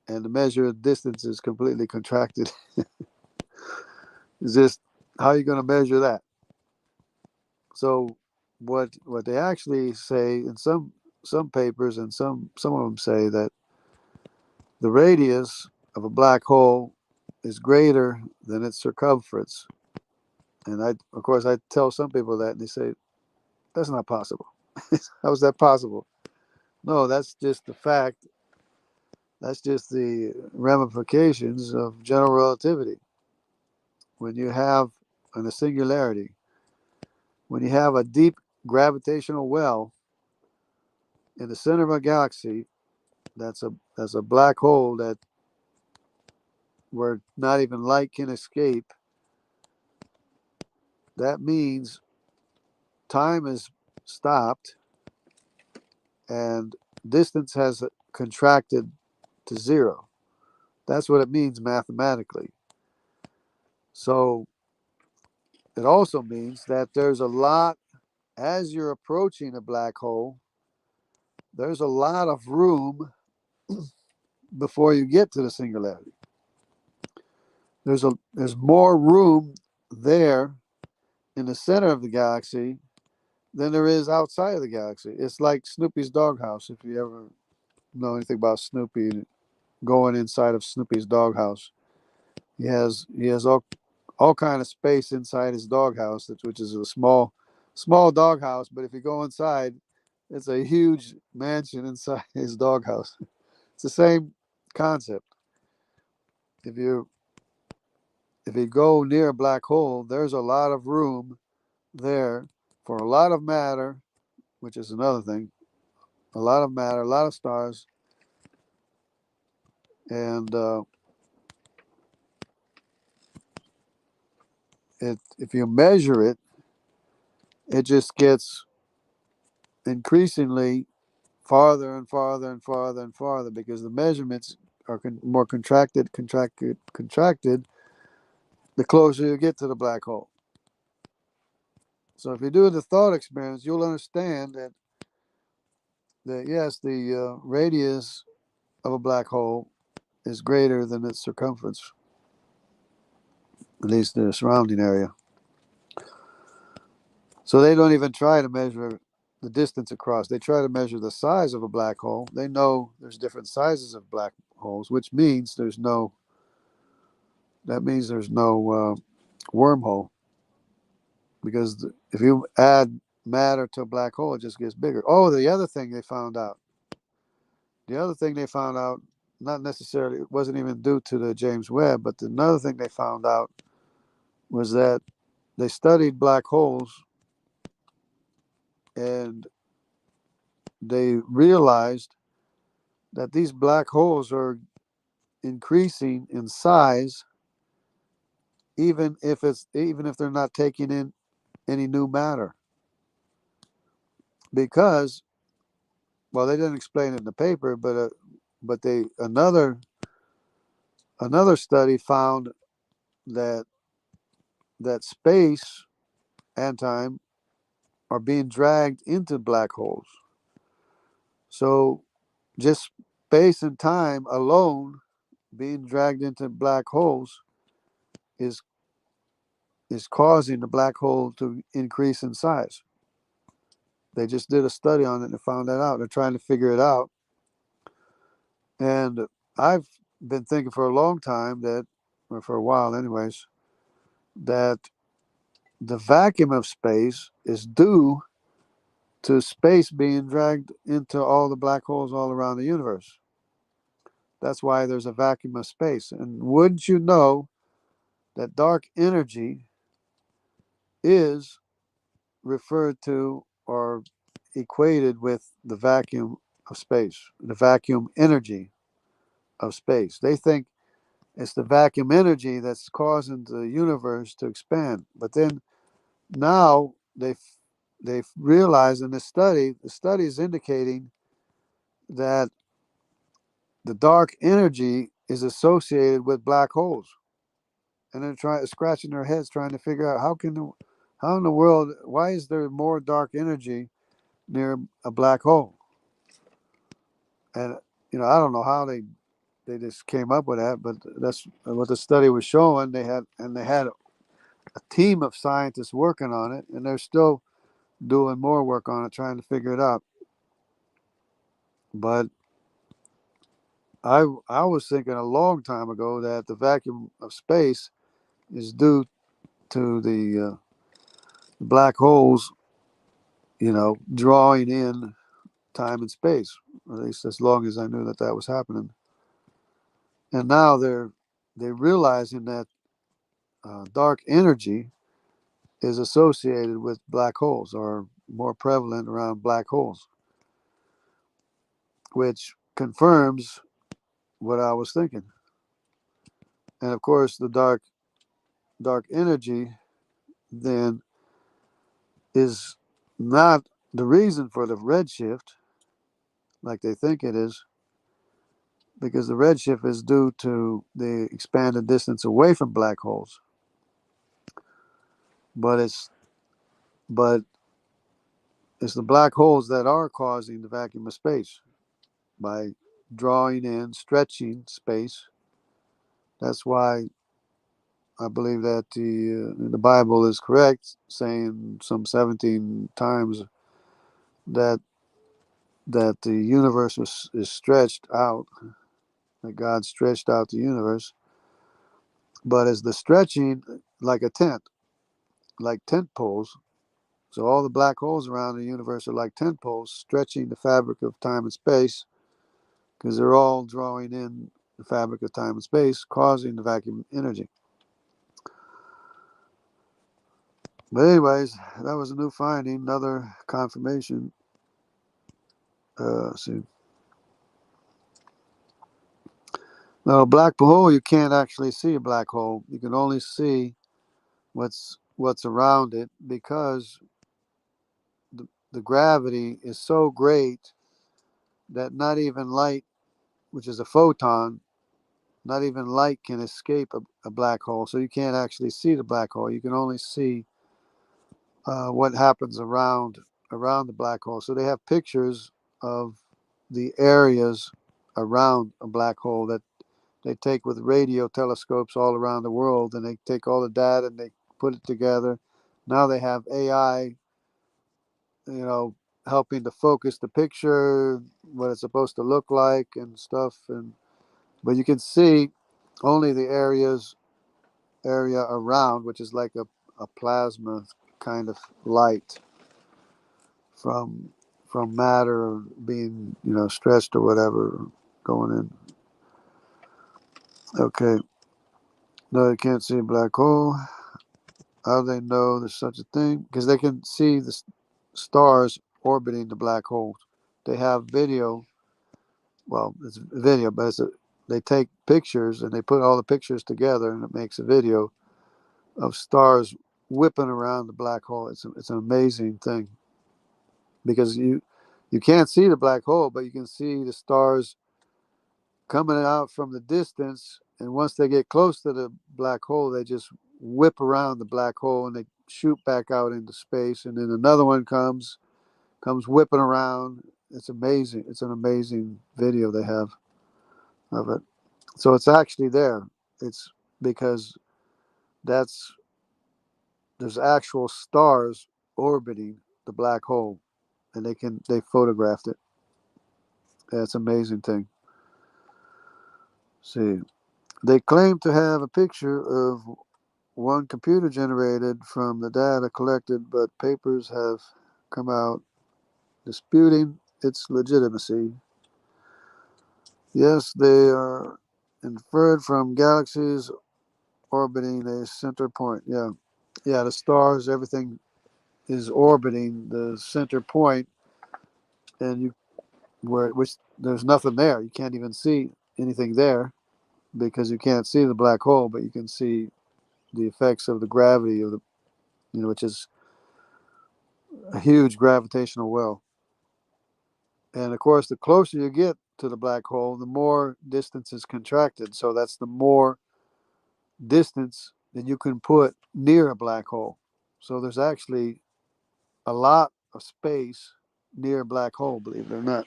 and the measure of distance is completely contracted. Is just how are you going to measure that? So what they actually say in some papers, and some of them say that the radius of a black hole is greater than its circumference. And of course I tell some people that, and they say that's not possible. How is that possible? No, that's just the fact. That's just the ramifications of general relativity. When you have in a singularity, when you have a deep gravitational well in the center of a galaxy, that's a black hole that where not even light can escape. That means time is stopped and distance has contracted to zero. That's what it means mathematically. So it also means that there's a lot, as you're approaching a black hole, there's a lot of room before you get to the singularity. There's more room there in the center of the galaxy than there is outside of the galaxy. It's like Snoopy's doghouse. If you ever know anything about Snoopy, going inside of Snoopy's doghouse, he has all kind of space inside his doghouse, which is a small doghouse. But if you go inside, it's a huge mansion inside his doghouse. It's the same concept. If you if you go near a black hole, there's a lot of room there for a lot of matter, which is another thing. A lot of matter, a lot of stars, and if you measure it, it just gets increasingly farther and farther and farther and farther because the measurements are more contracted the closer you get to the black hole. So if you do the thought experiments, you'll understand that yes, the radius of a black hole is greater than its circumference, at least the surrounding area. So they don't even try to measure the distance across. They try to measure the size of a black hole. They know there's different sizes of black holes, which means there's no wormhole, because if you add matter to a black hole, it just gets bigger. Oh, the other thing they found out. The other thing they found out, not necessarily, it wasn't even due to the James Webb, but another thing they found out was that they studied black holes and they realized that these black holes are increasing in size even if they're not taking in any new matter, because, well, they didn't explain it in the paper, but they another study found that space and time are being dragged into black holes. So just space and time alone being dragged into black holes is causing the black hole to increase in size. They just did a study on it and found that out. They're trying to figure it out. And I've been thinking for a long time that, or for a while anyways, that the vacuum of space is due to space being dragged into all the black holes all around the universe. That's why there's a vacuum of space. And wouldn't you know that dark energy is referred to or equated with the vacuum of space, the vacuum energy of space. They think it's the vacuum energy that's causing the universe to expand. But then now they've realized in this study, the study is indicating that the dark energy is associated with black holes. And they're scratching their heads trying to figure out how in the world, why is there more dark energy near a black hole? And I don't know how they just came up with that, but that's what the study was showing. They had a team of scientists working on it, and they're still doing more work on it, trying to figure it out. But I was thinking a long time ago that the vacuum of space is due to the black holes, drawing in time and space. At least as long as I knew that that was happening. And now they're realizing that dark energy is associated with black holes, or more prevalent around black holes, which confirms what I was thinking. And of course, the dark energy then is not the reason for the redshift like they think it is, because the redshift is due to the expanded distance away from black holes. But but it's the black holes that are causing the vacuum of space by drawing in, stretching space. That's why I believe that the Bible is correct, saying some 17 times that the universe is stretched out, that God stretched out the universe. But as the stretching, like a tent, like tent poles. So all the black holes around the universe are like tent poles, stretching the fabric of time and space, because they're all drawing in the fabric of time and space, causing the vacuum energy. But anyways, that was a new finding, another confirmation. See, now a black hole, you can't actually see a black hole. You can only see what's around it, because the gravity is so great that not even light, which is a photon, not even light can escape a black hole. So you can't actually see the black hole. You can only see what happens around the black hole. So they have pictures of the areas around a black hole that they take with radio telescopes all around the world, and they take all the data and they put it together. Now they have AI, helping to focus the picture, what it's supposed to look like and stuff. And but you can see only the area around, which is like a plasma kind of light. from matter being, stretched or whatever going in. Okay. No, they can't see a black hole. How do they know there's such a thing? Because they can see the stars orbiting the black holes. They have video. Well, it's video, but they take pictures and they put all the pictures together and it makes a video of stars whipping around the black hole. It's an amazing thing because you can't see the black hole, but you can see the stars coming out from the distance. And once they get close to the black hole, they just whip around the black hole and they shoot back out into space. And then another one comes whipping around. It's amazing. It's an amazing video they have of it. So it's actually there. It's because that's there's actual stars orbiting the black hole, and they photographed it. Yeah, it's an amazing thing. See, they claim to have a picture of one computer generated from the data collected, but papers have come out disputing its legitimacy. Yes, they are inferred from galaxies orbiting a center point. Yeah, yeah, the stars, everything is orbiting the center point, and which there's nothing there. You can't even see anything there because you can't see the black hole, but you can see the effects of the gravity of the, which is a huge gravitational well. And of course, the closer you get to the black hole, the more distance is contracted. So that's the more distance that you can put near a black hole. So there's actually a lot of space near a black hole, believe it or not.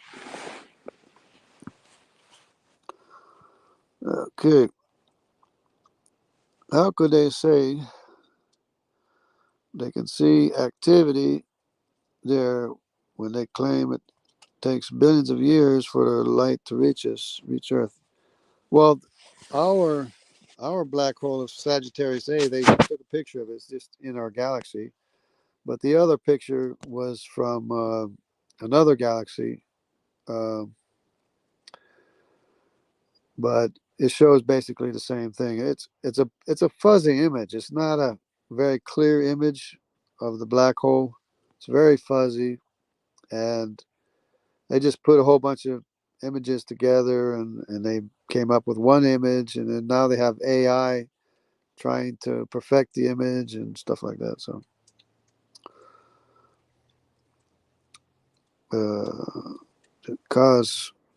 Okay. How could they say they can see activity there when they claim it takes billions of years for light to reach Earth? Well, our black hole of Sagittarius A, they took a picture of it. It's just in our galaxy. But the other picture was from another galaxy. Uh, but it shows basically the same thing. It's a fuzzy image. It's not a very clear image of the black hole. It's very fuzzy, and they just put a whole bunch of images together, and they came up with one image, and then now they have AI trying to perfect the image and stuff like that. So,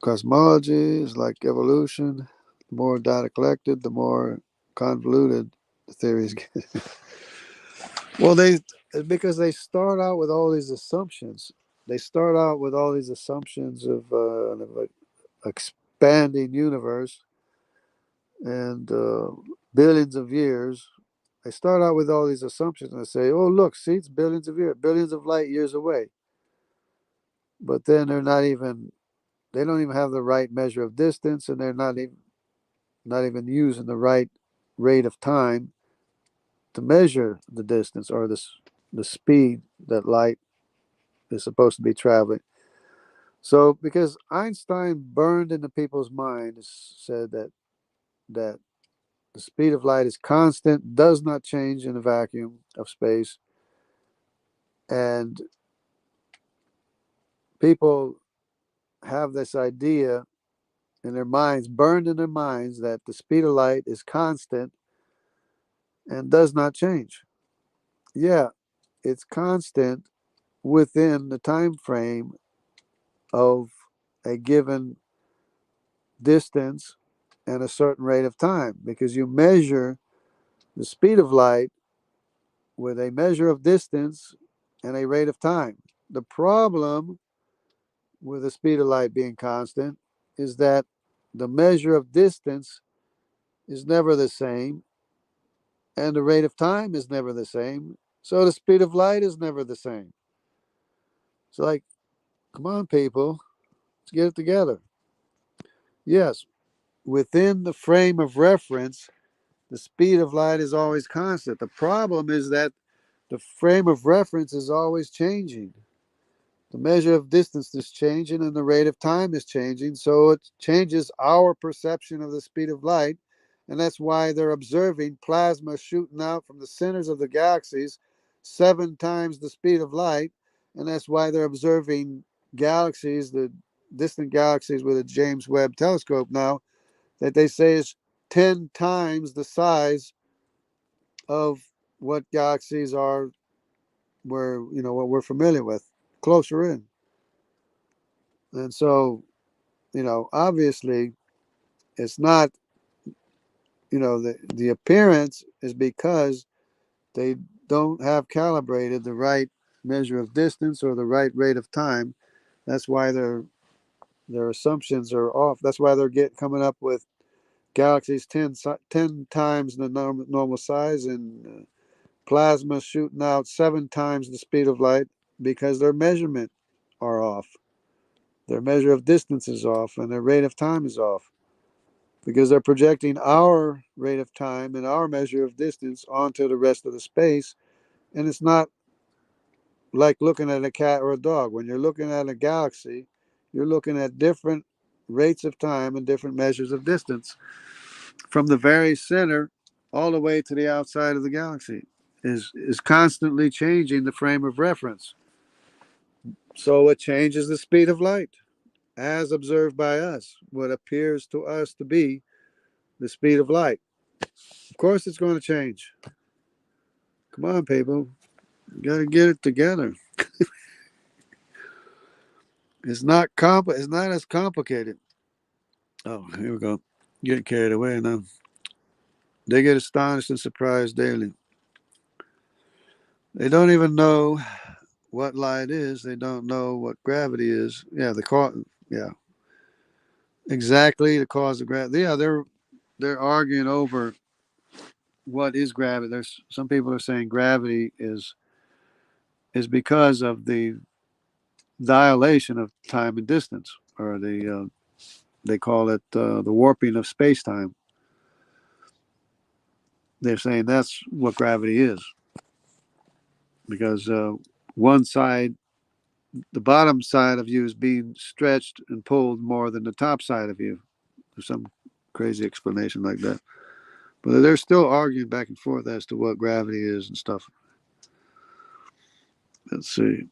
cosmology is like evolution. The more data collected, the more convoluted the theories get. Well, because they start out with all these assumptions. They start out with all these assumptions of an expanding universe and billions of years. They start out with all these assumptions and they say, "Oh, look, see, it's billions of years, billions of light years away." But then they don't even have the right measure of distance, and they're not even using the right rate of time to measure the distance or the speed that light is supposed to be traveling. So, because Einstein burned into people's minds, said that the speed of light is constant, does not change in a vacuum of space, and people have this idea in their minds, burned in their minds, that the speed of light is constant and does not change. Yeah, it's constant within the time frame of a given distance and a certain rate of time, because you measure the speed of light with a measure of distance and a rate of time. The problem with the speed of light being constant is that the measure of distance is never the same and the rate of time is never the same. So the speed of light is never the same. It's like, come on, people, let's get it together. Yes, within the frame of reference, the speed of light is always constant. The problem is that the frame of reference is always changing. The measure of distance is changing and the rate of time is changing, so it changes our perception of the speed of light. And that's why they're observing plasma shooting out from the centers of the galaxies 7 times the speed of light. And that's why they're observing galaxies, the distant galaxies, with a James Webb telescope now, that they say is 10 times the size of what galaxies are, where, what we're familiar with, closer in. And so, obviously it's not, the appearance is because they don't have calibrated the right measure of distance or the right rate of time. That's why their assumptions are off. That's why they're coming up with galaxies 10 times the normal size, and plasma shooting out 7 times the speed of light, because their measurement are off. Their measure of distance is off, and their rate of time is off, because they're projecting our rate of time and our measure of distance onto the rest of the space. And it's not like looking at a cat or a dog. When you're looking at a galaxy, you're looking at different rates of time and different measures of distance from the very center all the way to the outside of the galaxy. Is constantly changing the frame of reference. So it changes the speed of light as observed by us, what appears to us to be the speed of light. Of course, it's going to change. Come on, people. You got to get it together. It's not as complicated. Oh, here we go. Getting carried away now. They get astonished and surprised daily. They don't even know what light is. They don't know what gravity is. Yeah, yeah, exactly the cause of gravity. Yeah, they're arguing over what is gravity. There's some people are saying gravity is because of the dilation of time and distance, or they call it the warping of space time. They're saying that's what gravity is, because one side, the bottom side of you, is being stretched and pulled more than the top side of you. There's some crazy explanation like that. But they're still arguing back and forth as to what gravity is and stuff. Let's see.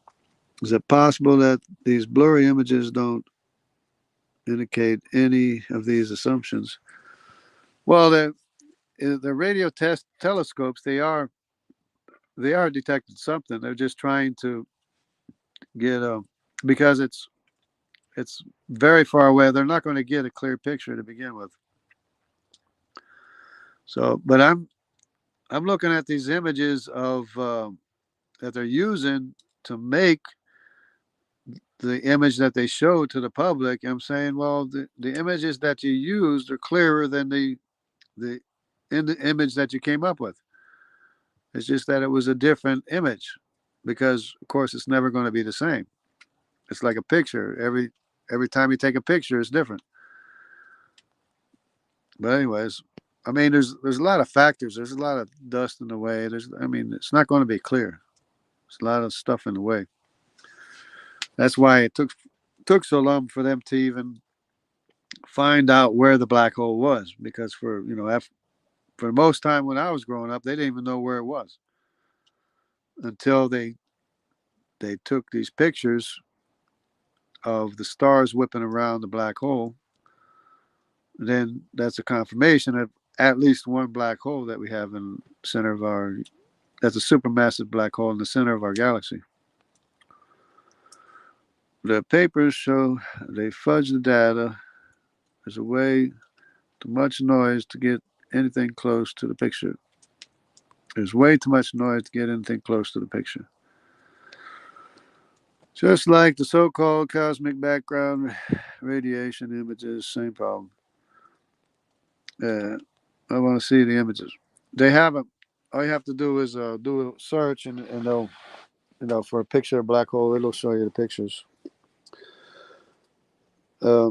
Is it possible that these blurry images don't indicate any of these assumptions? Well, the radio telescopes, they are detecting something. They're just trying to get a, because it's very far away. They're not going to get a clear picture to begin with. So, but I'm looking at these images of that they're using to make the image that they show to the public. I'm saying, well, the images that you used are clearer than the in the image that you came up with. It's just that it was a different image, because of course it's never going to be the same. It's like a picture. Every time you take a picture, it's different. But anyways, I mean, there's a lot of factors. There's a lot of dust in the way. It's not going to be clear. There's a lot of stuff in the way. That's why it took so long for them to even find out where the black hole was, because for most time when I was growing up, they didn't even know where it was until they took these pictures of the stars whipping around the black hole. Then that's a confirmation of at least one black hole that we have in the center of our. That's a supermassive black hole in the center of our galaxy. The papers show they fudge the data. There's a way too much noise to get anything close to the picture. There's way too much noise to get anything close to the picture. Just like the so-called cosmic background radiation images, same problem. I want to see the images. They haven't. All you have to do is do a search, and they'll, for a picture of black hole, it'll show you the pictures. Uh,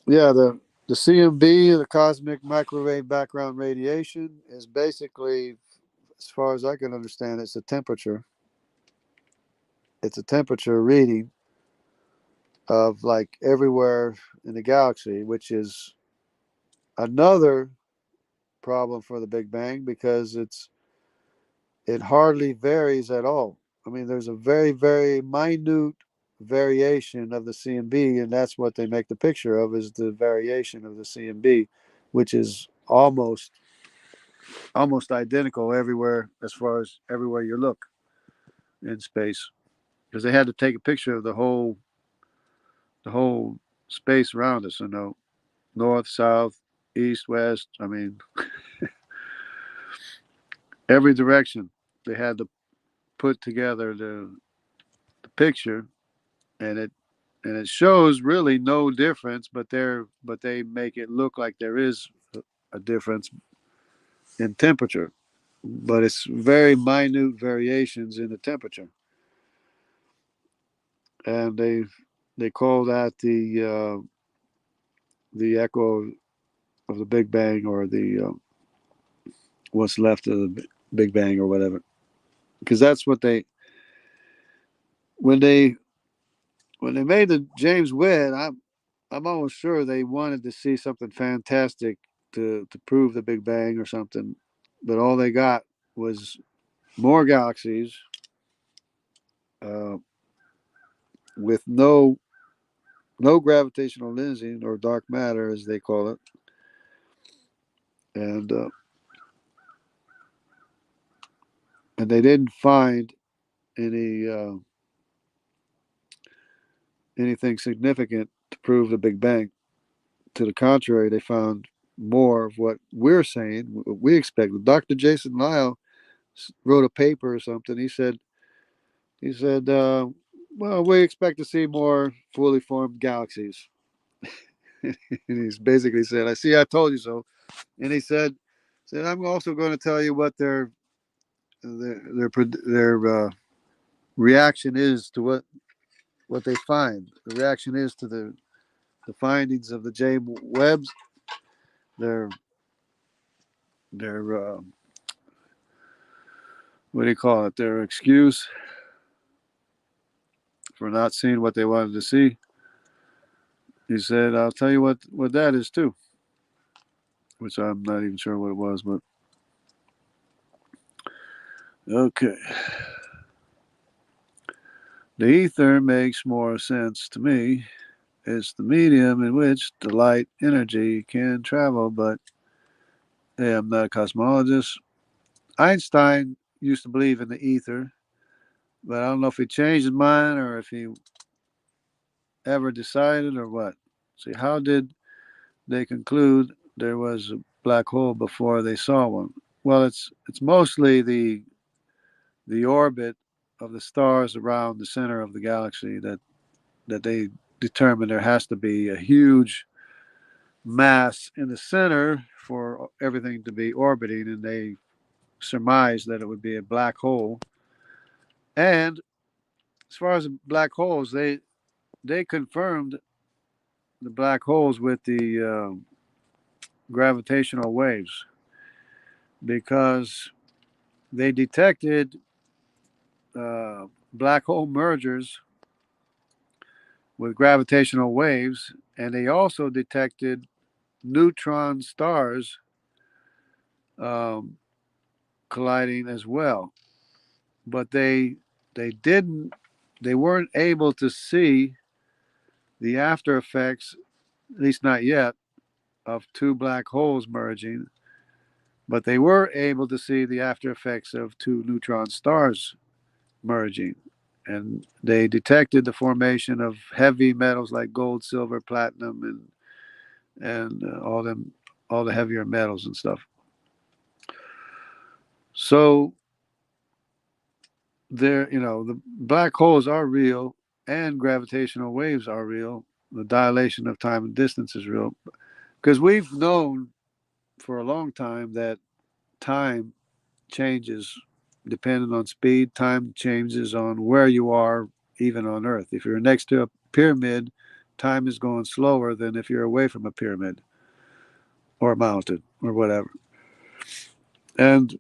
yeah, the CMB, the cosmic microwave background radiation, is basically, as far as I can understand, it's a temperature. it's a temperature reading of like everywhere in the galaxy, which is another problem for the Big Bang because it hardly varies at all. I mean, there's a very, very minute variation of the CMB, and that's what they make the picture of is the variation of the CMB, which is almost identical everywhere as far as everywhere you look in space. Because they had to take a picture of the whole space around us, north, south, east, west. I mean, every direction they had to put together the picture, and it shows really no difference, but they make it look like there is a difference in temperature, but it's very minute variations in the temperature, and they call that the echo of the Big Bang, or the what's left of the Big Bang, or whatever, because that's what they when they when they made the James Webb. I'm almost sure they wanted to see something fantastic to prove the Big Bang or something, but all they got was more galaxies uh, with no gravitational lensing, or dark matter as they call it, and they didn't find anything significant to prove the Big Bang. To the contrary, they found more of what we're saying. What we expect. Dr. Jason Lyle wrote a paper or something. He said, well, we expect to see more fully formed galaxies. And he's basically said, I see, I told you so. And he said, I'm also going to tell you what their reaction is to what they find. The reaction is to the findings of the James Webbs. Their their what do you call it? Their excuse for not seeing what they wanted to see. He said, I'll tell you what that is too, which I'm not even sure what it was, but okay. The ether makes more sense to me. It's the medium in which the light energy can travel, but hey, I'm not a cosmologist. Einstein used to believe in the ether, but I don't know if he changed his mind or if he ever decided or what. See, how did they conclude there was a black hole before they saw one? Well, it's mostly the orbit of the stars around the center of the galaxy that they determine there has to be a huge mass in the center for everything to be orbiting, and they surmised that it would be a black hole. And as far as black holes, they confirmed the black holes with the gravitational waves because they detected black hole mergers with gravitational waves, and they also detected neutron stars um, colliding as well. But they didn't they weren't able to see the after effects, at least not yet, of two black holes merging. But they were able to see the after effects of two neutron stars merging. And they detected the formation of heavy metals like gold, silver, platinum, and all the heavier metals and stuff. So the black holes are real, and gravitational waves are real. The dilation of time and distance is real because we've known for a long time that time changes depending on speed. Time changes on where you are, even on Earth. If you're next to a pyramid, time is going slower than if you're away from a pyramid or a mountain or whatever. And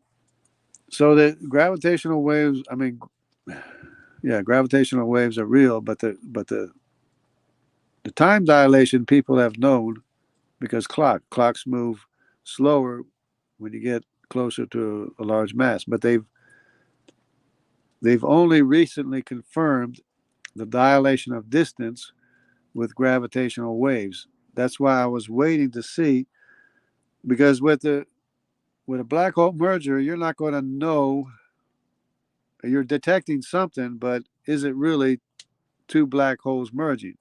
so the gravitational waves, I mean, Yeah, gravitational waves are real, but the time dilation people have known because clocks move slower when you get closer to a large mass. But they've only recently confirmed the dilation of distance with gravitational waves. That's why I was waiting to see, because with a black hole merger, you're not going to know. You're detecting something, but is it really two black holes merging?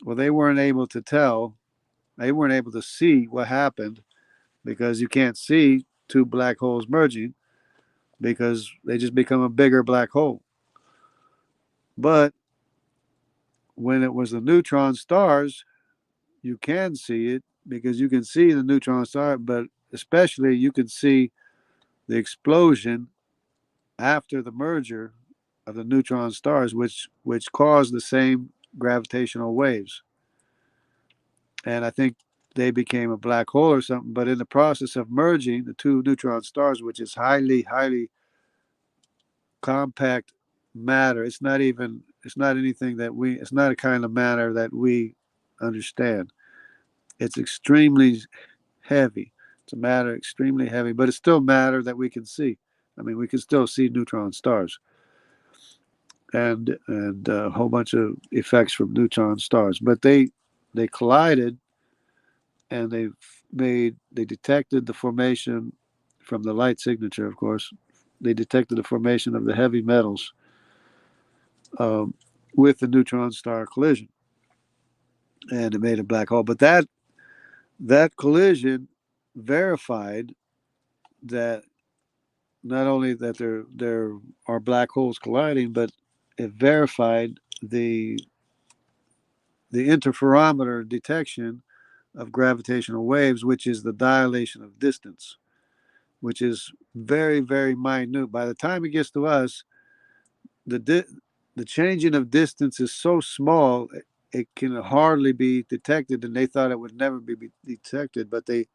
Well, they weren't able to tell. They weren't able to see what happened because you can't see two black holes merging because they just become a bigger black hole. But when it was the neutron stars, you can see it because you can see the neutron star, but especially you can see the explosion after the merger of the neutron stars, which caused the same gravitational waves. And I think they became a black hole or something. But in the process of merging the two neutron stars, which is highly compact matter, it's not anything that it's not a kind of matter that we understand. It's extremely heavy. It's a matter extremely heavy, but it's still matter that we can see. I mean, we can still see neutron stars and a whole bunch of effects from neutron stars. But they collided and they detected the formation from the light signature. Of course, they detected the formation of the heavy metals um, with the neutron star collision, and it made a black hole. But that collision verified that not only that there are black holes colliding, but it verified the interferometer detection of gravitational waves, which is the dilation of distance, which is very minute. By the time it gets to us, the changing of distance is so small it can hardly be detected, and they thought it would never be detected. But they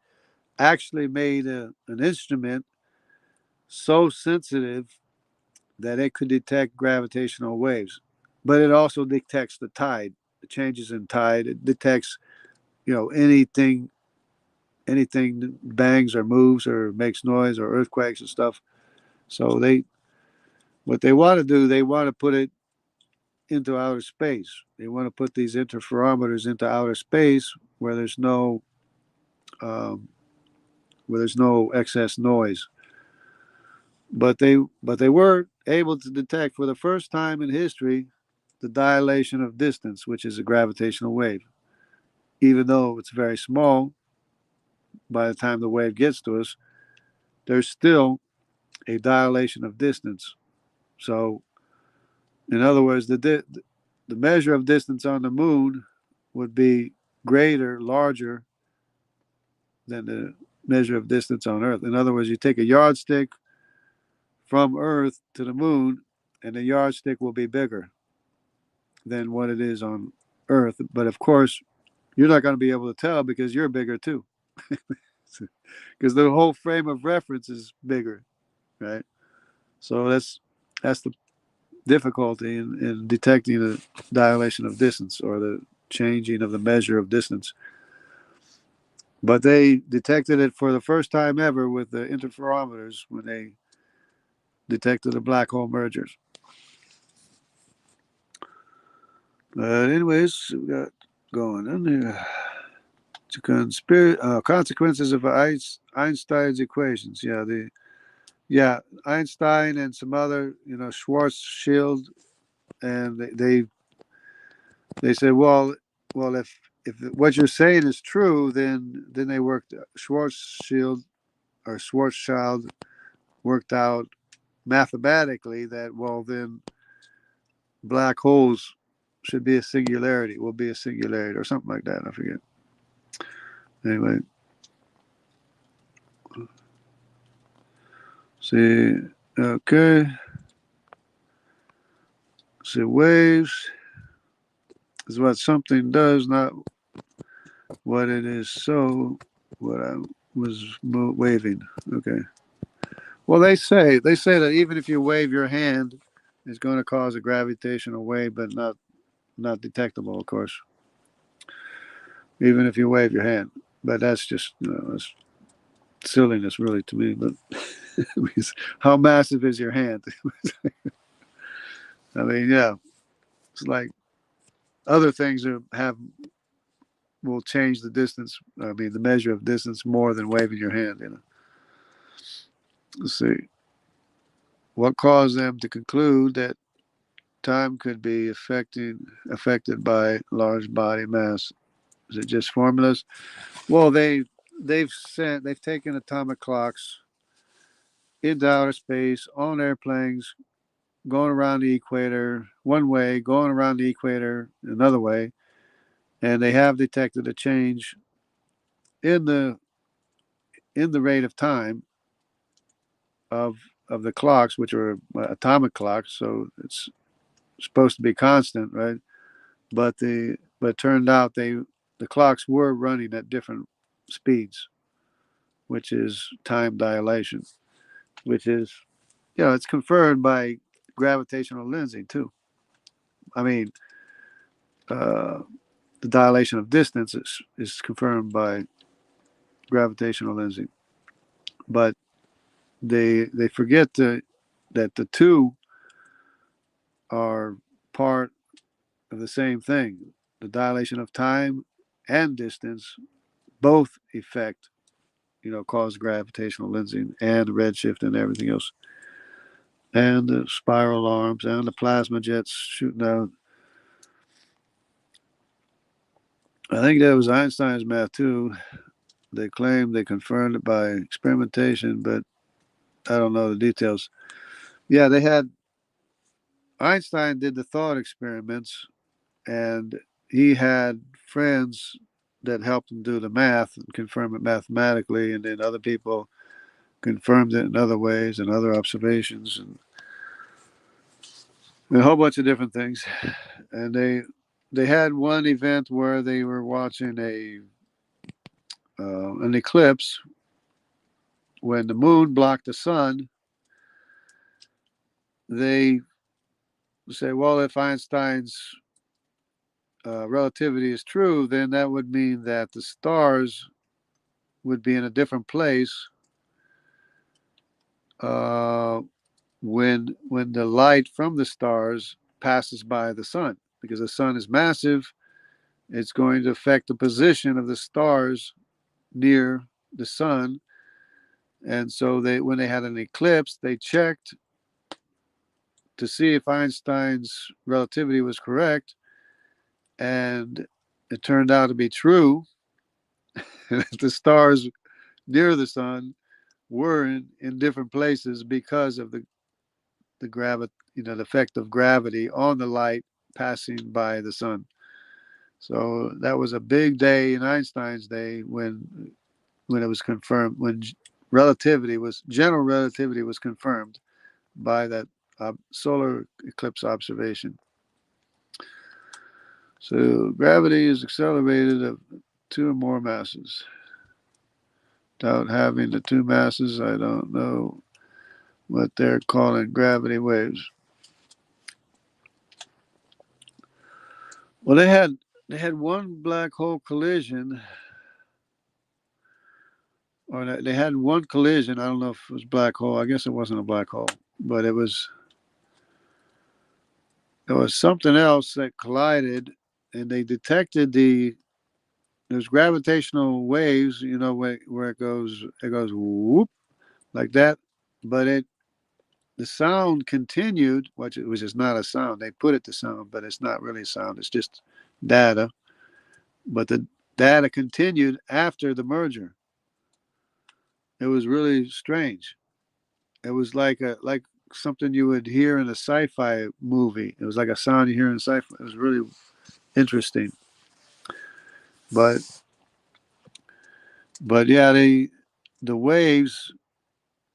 actually made an instrument so sensitive that it could detect gravitational waves, but it also detects the tide, the changes in tide. It detects, anything that bangs or moves or makes noise or earthquakes and stuff. So what they want to do, they want to put it into outer space. They want to put these interferometers into outer space where um, there's no excess noise. But they were able to detect for the first time in history the dilation of distance, which is a gravitational wave. Even though it's very small, by the time the wave gets to us, there's still a dilation of distance. So, in other words, the measure of distance on the moon would be larger than the measure of distance on Earth. In other words, you take a yardstick from Earth to the moon, and the yardstick will be bigger than what it is on Earth. But of course, you're not going to be able to tell because you're bigger too, because the whole frame of reference is bigger, right? So that's the difficulty in detecting the dilation of distance or the changing of the measure of distance. But they detected it for the first time ever with the interferometers when they detected the black hole mergers. But anyways, we got going on there. Consequences of Einstein's equations. Einstein and some other, Schwarzschild, and they said, well, if what you're saying is true, then they worked Schwarzschild worked out mathematically that, well, then black holes should be a singularity, will be a singularity or something like that. I forget. Anyway, see, okay. See, waves is what something does, not what it is. So, what I was waving. Okay. Well, they say that even if you wave your hand It's going to cause a gravitational wave, but not detectable, of course, even if you wave your hand. But that's just that's silliness, really, to me. But how massive is your hand? I mean, yeah, it's like other things have will change the distance. I mean, the measure of distance more than waving your hand. Let's see. What caused them to conclude that time could be affected by large body mass? Is it just formulas? Well, they've taken atomic clocks into outer space on airplanes, going around the equator one way, going around the equator another way, and they have detected a change in the rate of time of of the clocks, which are atomic clocks, so it's supposed to be constant, right? But it turned out the clocks were running at different speeds, which is time dilation, which is it's confirmed by gravitational lensing too. I mean, uh, the dilation of distance is confirmed by gravitational lensing, but they forget that the two are part of the same thing. The dilation of time and distance both affect, cause gravitational lensing and redshift and everything else, and the spiral arms and the plasma jets shooting out. I think that was Einstein's math too. They claim they confirmed it by experimentation, but I don't know the details. Yeah, they had Einstein did the thought experiments, and he had friends that helped him do the math and confirm it mathematically, and then other people confirmed it in other ways and other observations and a whole bunch of different things. And they had one event where they were watching a an eclipse when the moon blocked the sun. They say, well, if Einstein's relativity is true, then that would mean that the stars would be in a different place uh, when the light from the stars passes by the sun, because the sun is massive. It's going to affect the position of the stars near the sun, and so when they had an eclipse, they checked to see if Einstein's relativity was correct, and it turned out to be true. The stars near the sun were in different places because of the gravity, the effect of gravity on the light passing by the sun. So that was a big day in Einstein's day when it was confirmed, when general relativity was confirmed by that solar eclipse observation. So gravity is accelerated of two or more masses. Without having the two masses, I don't know what they're calling gravity waves. Well, they had one black hole collision, or they had one collision. I don't know if it was black hole. I guess it wasn't a black hole, but it was something else that collided, and they detected there's gravitational waves. Where it goes whoop like that, but the sound continued, which is not a sound. They put it to sound, but it's not really sound. It's just data. But the data continued after the merger. It was really strange. It was like something you would hear in a sci-fi movie. It was like a sound you hear in sci-fi. It was really interesting. But yeah, the waves,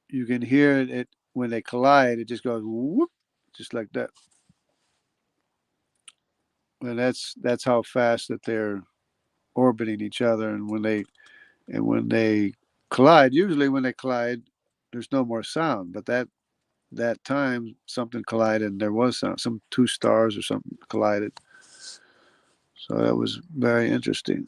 you can hear it when they collide. It just goes whoop, just like that. And that's how fast that they're orbiting each other. And when they collide, usually when they collide, there's no more sound. But that time something collided, and there was some two stars or something collided. So that was very interesting.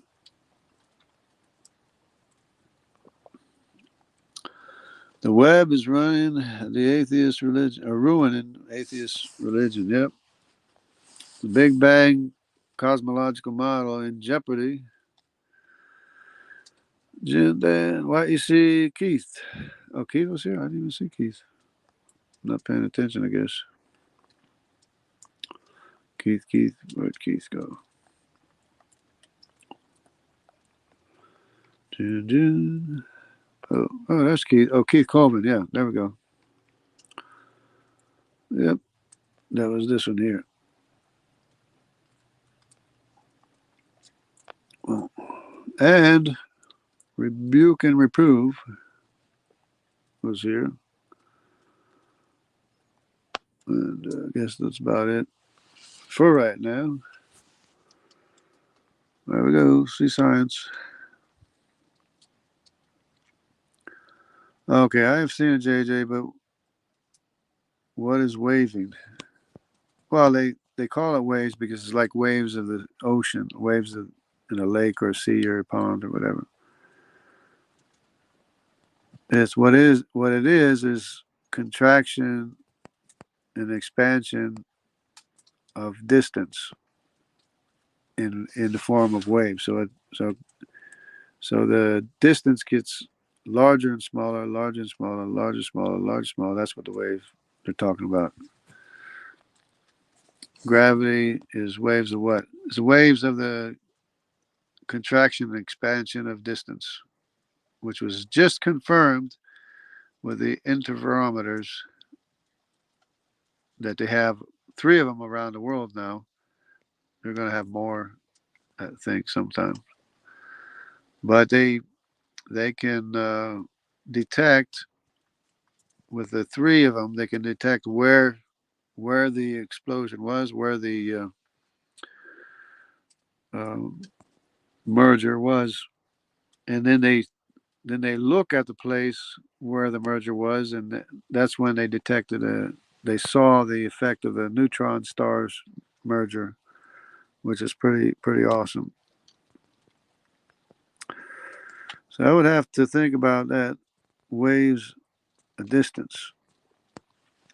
The Webb is running the atheist religion, or ruining atheist religion. Yep. The Big Bang cosmological model in jeopardy. Dan, why you see Keith? Oh, Keith was here. I didn't even see Keith. Not paying attention, I guess. Keith, where'd Keith go? Oh, that's Keith. Oh, Keith Coleman. Yeah, there we go. Yep, that was this one here. Oh. And Rebuke and Reprove was here. And I guess that's about it for right now. There we go. See science. Okay, I have seen a JJ, but what is waving? Well, they call it waves because it's like waves of the ocean, waves of, in a lake or a sea or a pond or whatever. It's what it is contraction and expansion of distance in the form of waves. So the distance gets larger and smaller, larger and smaller, larger, smaller, larger, smaller. That's what the wave they're talking about. Gravity is waves of what? It's waves of the contraction and expansion of distance, which was just confirmed with the interferometers that they have 3 of them around the world now. They're going to have more, I think, sometime. But they can detect with the 3 of them. They can detect where the explosion was, where the uh, merger was, and then they look at the place where the merger was, and that's when they detected they saw the effect of the neutron stars merger, which is pretty awesome. So I would have to think about that waves a distance.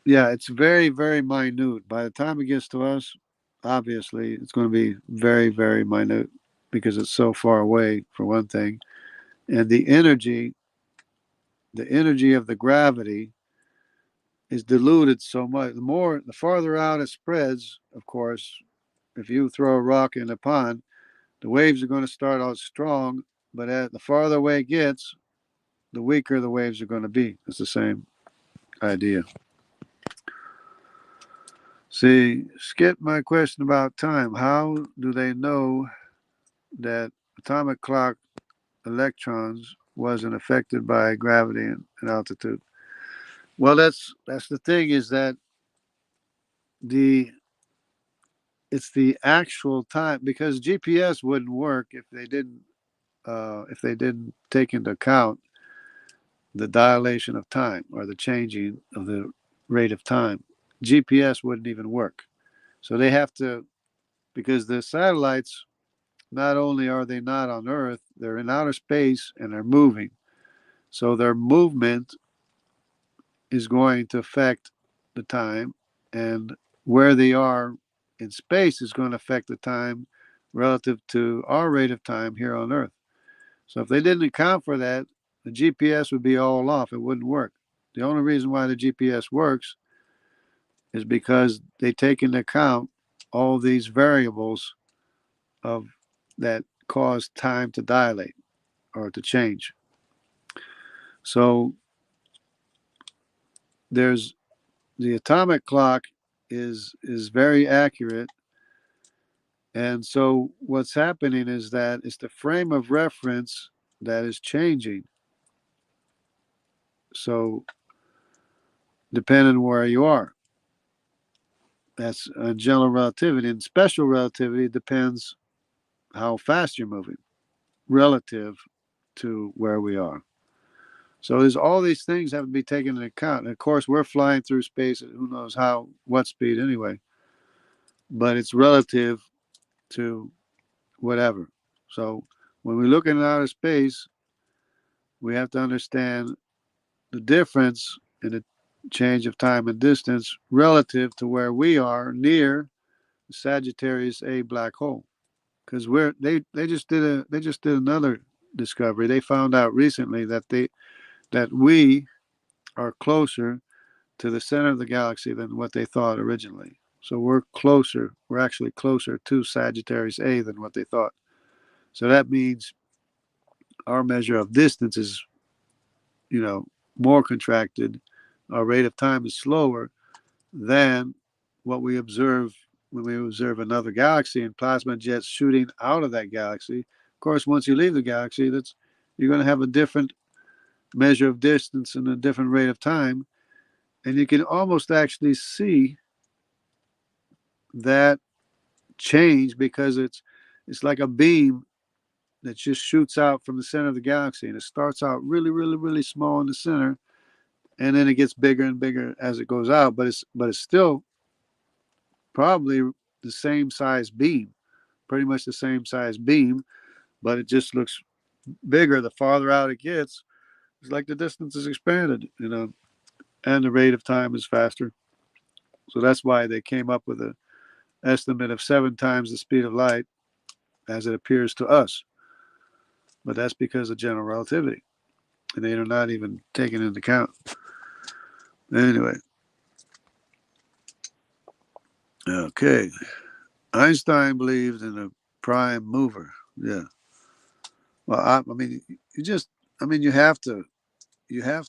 Yeah, it's very, very minute. By the time it gets to us, obviously it's going to be very, very minute because it's so far away, for one thing. And the energy of the gravity is diluted so much. The farther out it spreads, of course, if you throw a rock in a pond, the waves are going to start out strong, but the farther away it gets, the weaker the waves are going to be. It's the same idea. See, skip my question about time. How do they know that atomic clock electrons wasn't affected by gravity and altitude? Well, that's the thing is that the it's the actual time because GPS wouldn't work if they didn't take into account the dilation of time or the changing of the rate of time. GPS wouldn't even work. So they have to because the satellites not only are they not on Earth, they're in outer space and they're moving. So their movement is going to affect the time, and where they are in space is going to affect the time relative to our rate of time here on Earth. So if they didn't account for that, the GPS would be all off. It wouldn't work. The only reason why the GPS works is because they take into account all these variables of that cause time to dilate or to change. So there's the atomic clock is very accurate, and so what's happening is that it's the frame of reference that is changing. So depending on where you are, that's general relativity. And special relativity depends how fast you're moving relative to where we are. So there's all these things have to be taken into account. And of course, we're flying through space at who knows what speed anyway, but it's relative to whatever. So when we look into outer space, we have to understand the difference in the change of time and distance relative to where we are near the Sagittarius A black hole. Because they just did another discovery. They found out recently that we are closer to the center of the galaxy than what they thought originally. So we're closer. We're actually closer to Sagittarius A than what they thought. So that means our measure of distance is, you know, more contracted. Our rate of time is slower than what we observe when we observe another galaxy and plasma jets shooting out of that galaxy. Of course, once you leave the galaxy, that's you're going to have a different measure of distance and a different rate of time, and you can almost actually see that change because it's like a beam that just shoots out from the center of the galaxy, and it starts out really, really, really small in the center, and then it gets bigger and bigger as it goes out. But it's still probably the same size beam, pretty much the same size beam, but it just looks bigger the farther out it gets. It's like the distance is expanded, and the rate of time is faster. So that's why they came up with an estimate of 7 times the speed of light as it appears to us. But that's because of general relativity, and they are not even taken into account. Anyway, okay. Einstein believed in a prime mover. Yeah. Well, I mean, you have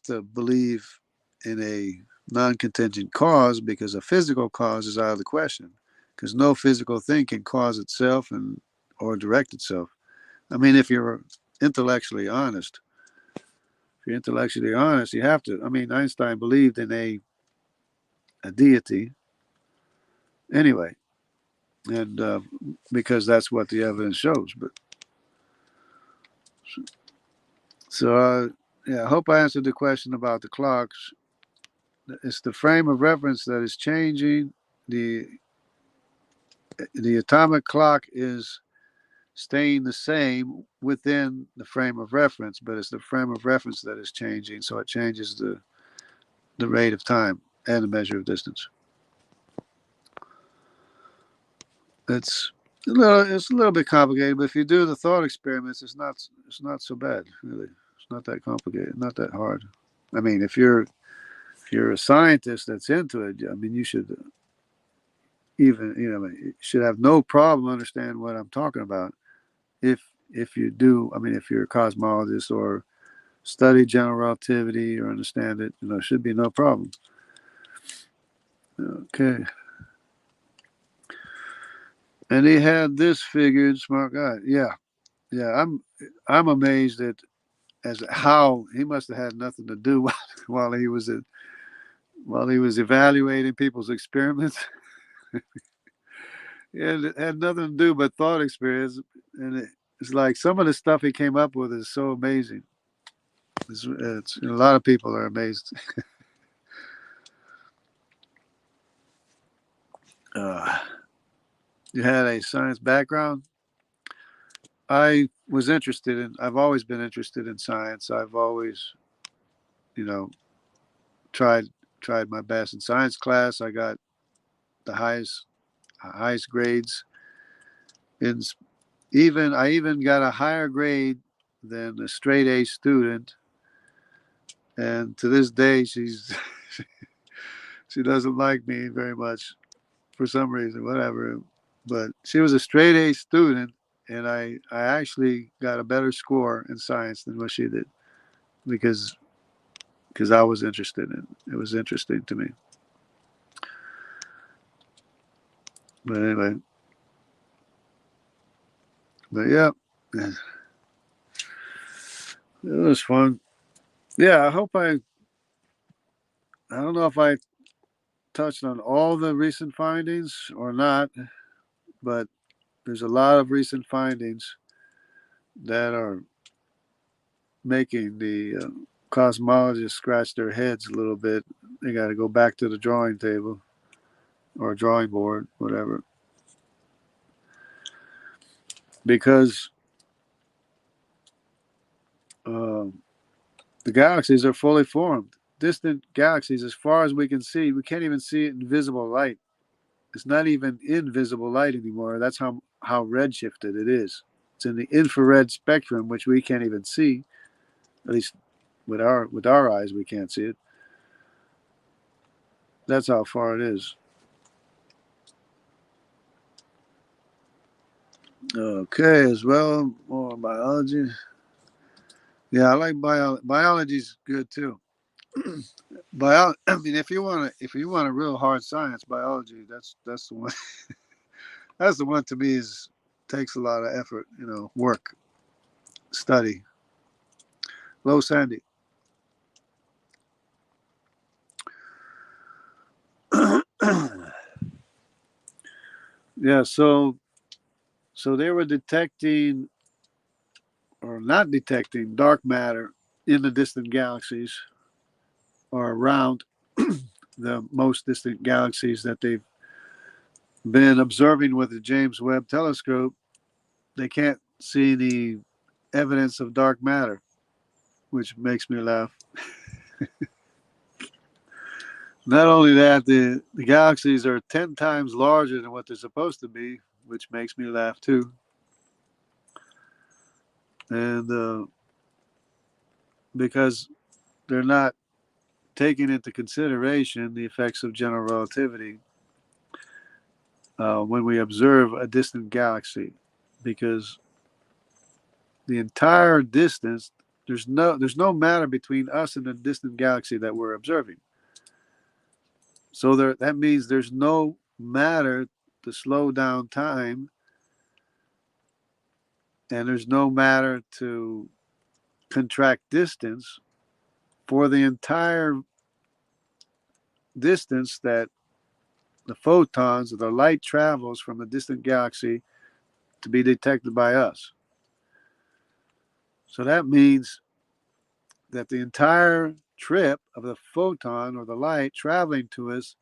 to believe in a non-contingent cause because a physical cause is out of the question. Because no physical thing can cause itself and or direct itself. I mean, if you're intellectually honest, you have to. I mean, Einstein believed in a deity anyway, and because that's what the evidence shows. But so, yeah, I hope I answered the question about the clocks. It's the frame of reference that is changing. The the atomic clock is staying the same within the frame of reference, but it's the frame of reference that is changing, so it changes the rate of time and the measure of distance. It's a little bit complicated, but if you do the thought experiments, it's not so bad, really. It's not that complicated, not that hard. I mean, if you're a scientist that's into it, I mean, you should even you should have no problem understanding what I'm talking about. If if you do, I mean, if you're a cosmologist or study general relativity or understand it, should be no problem. Okay. And he had this figured, smart guy. Yeah, yeah. I'm amazed at as how he must have had nothing to do while he was while he was evaluating people's experiments. It had nothing to do but thought experience, and it's like some of the stuff he came up with is so amazing. A lot of people are amazed. Uh, you had a science background. I've always been interested in science. I've always, you know, tried tried my best in science class. I got the highest grades in I even got a higher grade than a straight A student. And to this day, she doesn't like me very much for some reason, whatever. But she was a straight A student, and I actually got a better score in science than what she did because I was interested in it. It was interesting to me. But anyway, but yeah, it was fun. Yeah, I don't know if I touched on all the recent findings or not, but there's a lot of recent findings that are making the cosmologists scratch their heads a little bit. They got to go back to the drawing table or drawing board, whatever, because um, the galaxies are fully formed. Distant galaxies, as far as we can see, we can't even see it in visible light. It's not even in visible light anymore. That's how redshifted it is. It's in the infrared spectrum, which we can't even see. At least with our eyes, we can't see it. That's how far it is. Okay, as well, more biology. Yeah, I like biology. Biology's good too. I mean, if you want a real hard science, biology. That's the one. That's the one to me is takes a lot of effort. Work, study. Low Sandy. Yeah. So they were detecting or not detecting dark matter in the distant galaxies or around the most distant galaxies that they've been observing with the James Webb telescope. They can't see any evidence of dark matter, which makes me laugh. Not only that, the galaxies are 10 times larger than what they're supposed to be, which makes me laugh too. And because they're not taking into consideration the effects of general relativity when we observe a distant galaxy, because the entire distance, there's no matter between us and the distant galaxy that we're observing. So that means there's no matter to slow down time, and there's no matter to contract distance for the entire distance that the photons or the light travels from a distant galaxy to be detected by us. So that means that the entire trip of the photon or the light traveling to us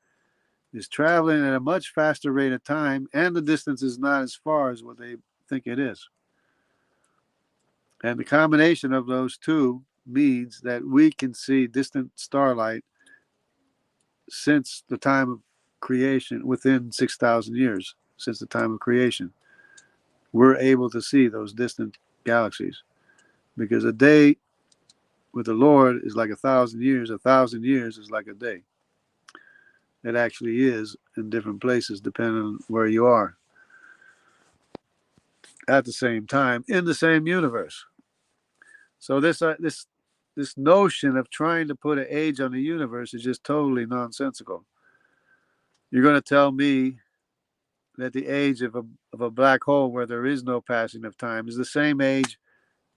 is traveling at a much faster rate of time, and the distance is not as far as what they think it is. And the combination of those two means that we can see distant starlight since the time of creation, within 6,000 years, since the time of creation. We're able to see those distant galaxies because a day with the Lord is like 1,000 years. 1,000 years is like a day. It actually is in different places depending on where you are at the same time in the same universe. So this notion of trying to put an age on the universe is just totally nonsensical. You're going to tell me that the age of a black hole where there is no passing of time is the same age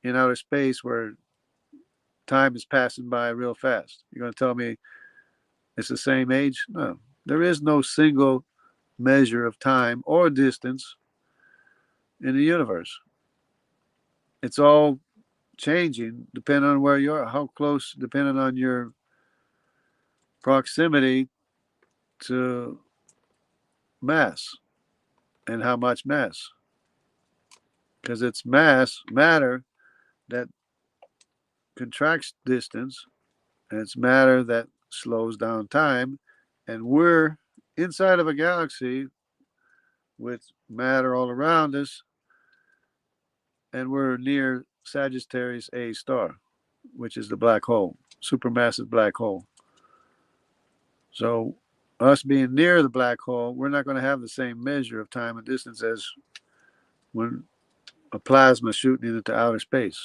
in outer space where time is passing by real fast. You're going to tell me it's the same age? No. There is no single measure of time or distance in the universe. It's all changing depending on where you are, how close, depending on your proximity to mass and how much mass. Because it's matter that contracts distance, and it's matter that slows down time. And we're inside of a galaxy with matter all around us, and we're near Sagittarius A star, which is the black hole, supermassive black hole. So, us being near the black hole, we're not going to have the same measure of time and distance as when a plasma shooting into outer space.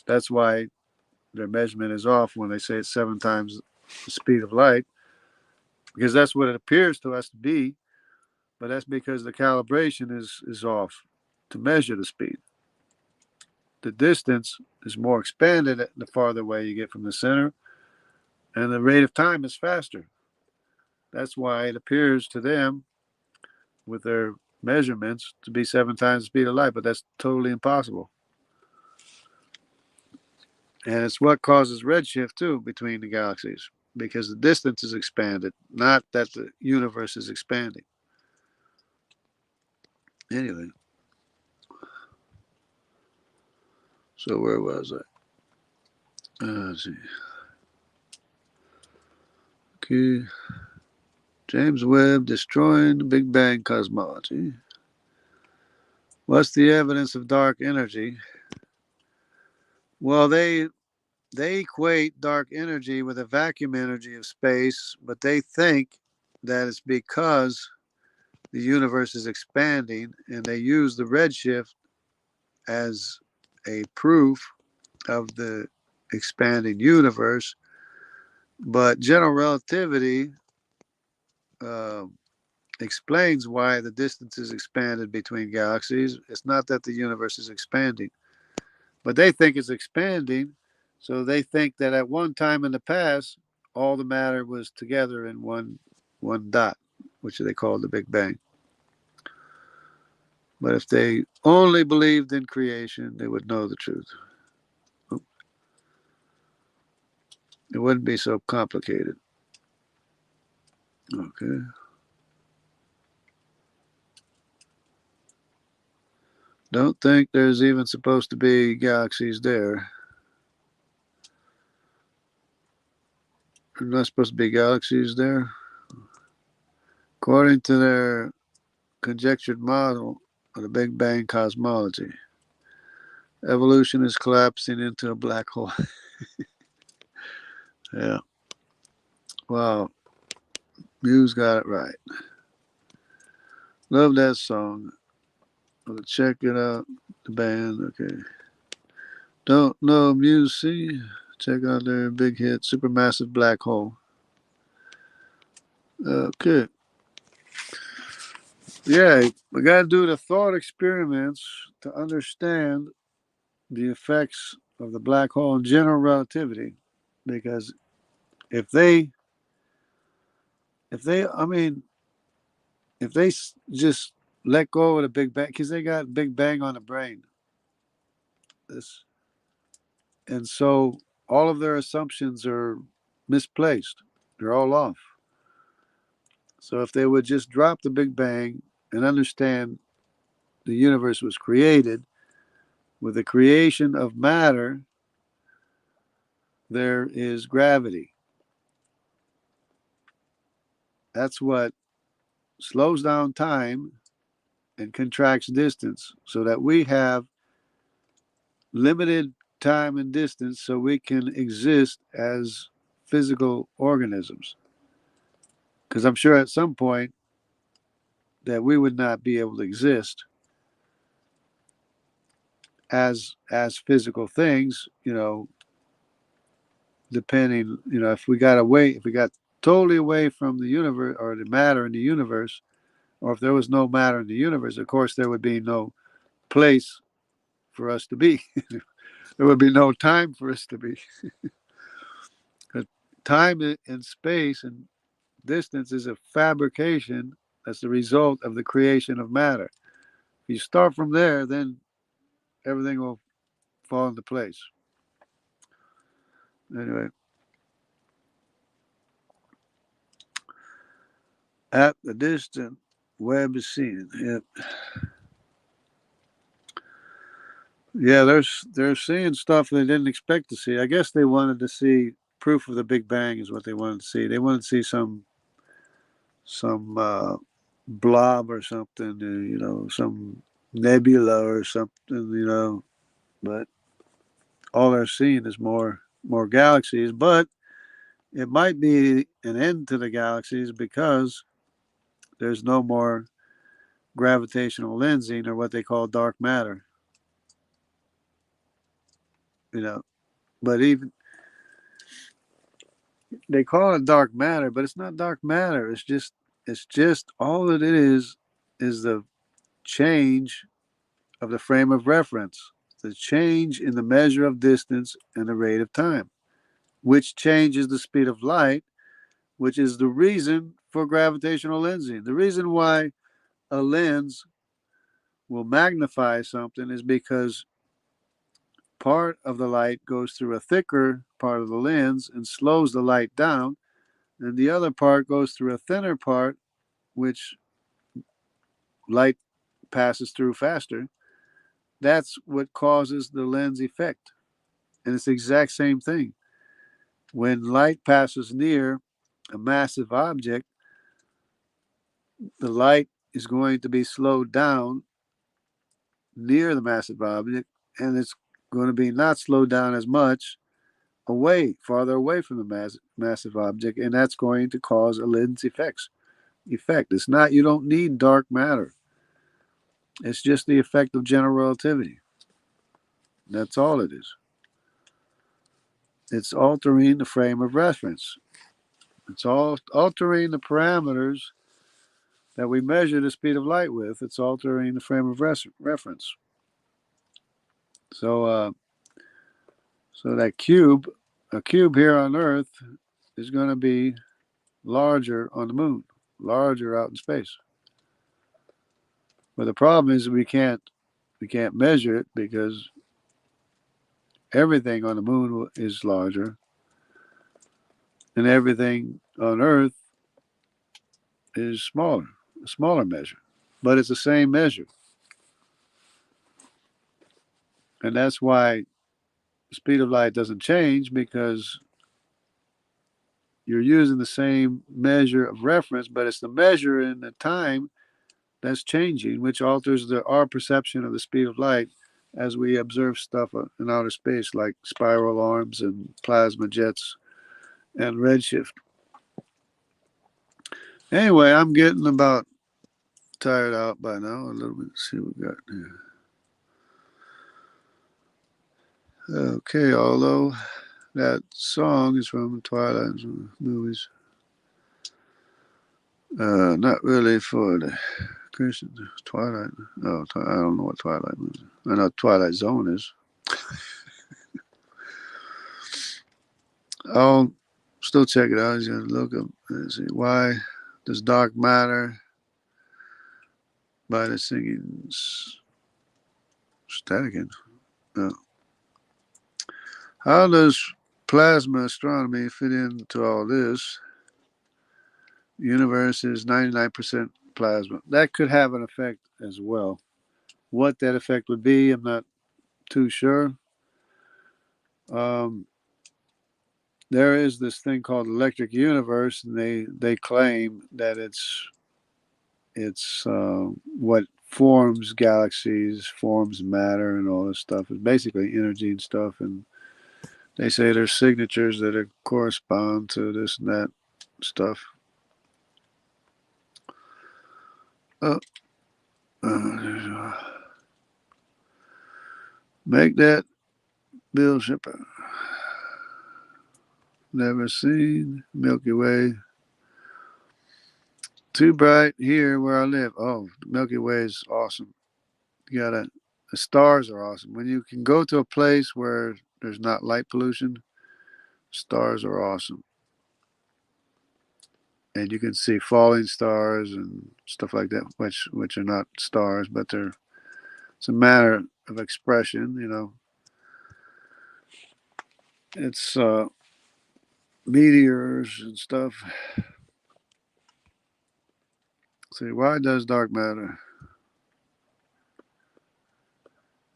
That's why their measurement is off when they say it's 7 times the speed of light, because that's what it appears to us to be, but that's because the calibration is off to measure the speed. The distance is more expanded the farther away you get from the center, and the rate of time is faster. That's why it appears to them, with their measurements, to be 7 times the speed of light, but that's totally impossible. And it's what causes redshift, too, between the galaxies, because the distance is expanded, not that the universe is expanding. Anyway, so where was I? Let's see. Okay. James Webb destroying the Big Bang cosmology. What's the evidence of dark energy? Well, they equate dark energy with the vacuum energy of space, but they think that it's because the universe is expanding, and they use the redshift as a proof of the expanding universe. But general relativity uh, explains why the distance is expanded between galaxies. It's not that the universe is expanding, but they think it's expanding. So they think that at one time in the past, all the matter was together in one dot, which they call the Big Bang. But if they only believed in creation, they would know the truth. It wouldn't be so complicated. Okay. Don't think there's even supposed to be galaxies there. There's not supposed to be galaxies there. According to their conjectured model of the Big Bang cosmology, evolution is collapsing into a black hole. Yeah. Wow. Muse got it right. Love that song. I'm gonna check it out. The band. Okay. Don't know Muse. See? Check out their big hit, Supermassive Black Hole. Okay. Yeah, we got to do the thought experiments to understand the effects of the black hole in general relativity. Because if they, I mean, if they just let go of the Big Bang, because they got Big Bang on the brain, this, and so all of their assumptions are misplaced. They're all off. So if they would just drop the Big Bang and understand the universe was created with the creation of matter, there is gravity. That's what slows down time and contracts distance so that we have limited time and distance so we can exist as physical organisms. Because I'm sure at some point that we would not be able to exist as physical things, depending, if we got away, if we got totally away from the universe or the matter in the universe, or if there was no matter in the universe, of course there would be no place for us to be. There would be no time for us to be. Because time and space and distance is a fabrication that's the result of the creation of matter. If you start from there, then everything will fall into place. Anyway, at the distant, Webb is seen. Yep. Yeah, they're seeing stuff they didn't expect to see. I guess they wanted to see proof of the Big Bang is what they wanted to see. They wanted to see some blob or something, some nebula or something, But all they're seeing is more galaxies. But it might be an end to the galaxies because there's no more gravitational lensing or what they call dark matter. You know, but even they call it dark matter, but it's not dark matter. It's just all that it is the change of the frame of reference, the change in the measure of distance and the rate of time, which changes the speed of light, which is the reason for gravitational lensing. The reason why a lens will magnify something is because part of the light goes through a thicker part of the lens and slows the light down, and the other part goes through a thinner part, which light passes through faster. That's what causes the lens effect. And it's the exact same thing. When light passes near a massive object, the light is going to be slowed down near the massive object, and it's going to be not slowed down as much farther away from the massive object, and that's going to cause a lens effect. It's not, you don't need dark matter. It's just the effect of general relativity. That's all it is. It's altering the frame of reference. It's all altering the parameters that we measure the speed of light with. It's altering the frame of reference. So, so that a cube here on Earth, is going to be larger on the moon, larger out in space. But the problem is we can't measure it because everything on the moon is larger, and everything on Earth is smaller, a smaller measure. But it's the same measure. And that's why the speed of light doesn't change, because you're using the same measure of reference, but it's the measure in the time that's changing, which alters our perception of the speed of light as we observe stuff in outer space, like spiral arms and plasma jets and redshift. Anyway, I'm getting about tired out by now a little bit. Let's see what we got here. Okay, although that song is from Twilight movies, not really for the Christian. Twilight. Oh, I don't know what Twilight is. I know Twilight Zone is. I'll still check it out. He's gonna look up and see why does dark matter by the singing Statican. Oh. How does plasma astronomy fit into all this? The universe is 99% plasma. That could have an effect as well. What that effect would be, I'm not too sure. There is this thing called electric universe, and they claim that it's what forms galaxies, forms matter, and all this stuff. It's basically energy and stuff. And they say there's signatures that correspond to this and that stuff. Make that Bill Shipper. Never seen Milky Way. Too bright here where I live. Oh, Milky Way is awesome. The stars are awesome. When you can go to a place where there's not light pollution, stars are awesome. And you can see falling stars and stuff like that, which are not stars, but it's a matter of expression, you know. It's meteors and stuff. See, why does dark matter?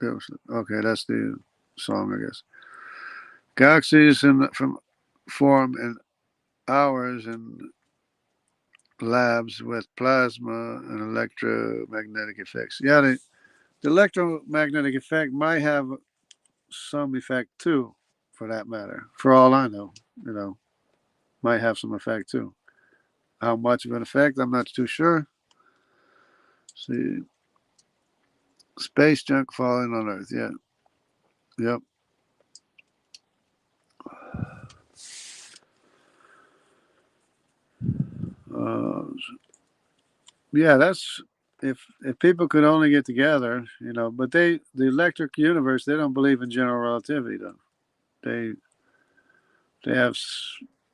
Okay, that's the song, I guess. Galaxies from form in hours in labs with plasma and electromagnetic effects. Yeah, the electromagnetic effect might have some effect too, for that matter. For all I know, you know, might have some effect too. How much of an effect, I'm not too sure. See, space junk falling on Earth. Yeah, yep. Uh, yeah, that's if people could only get together, you know. But the electric universe, they don't believe in general relativity, though. They they have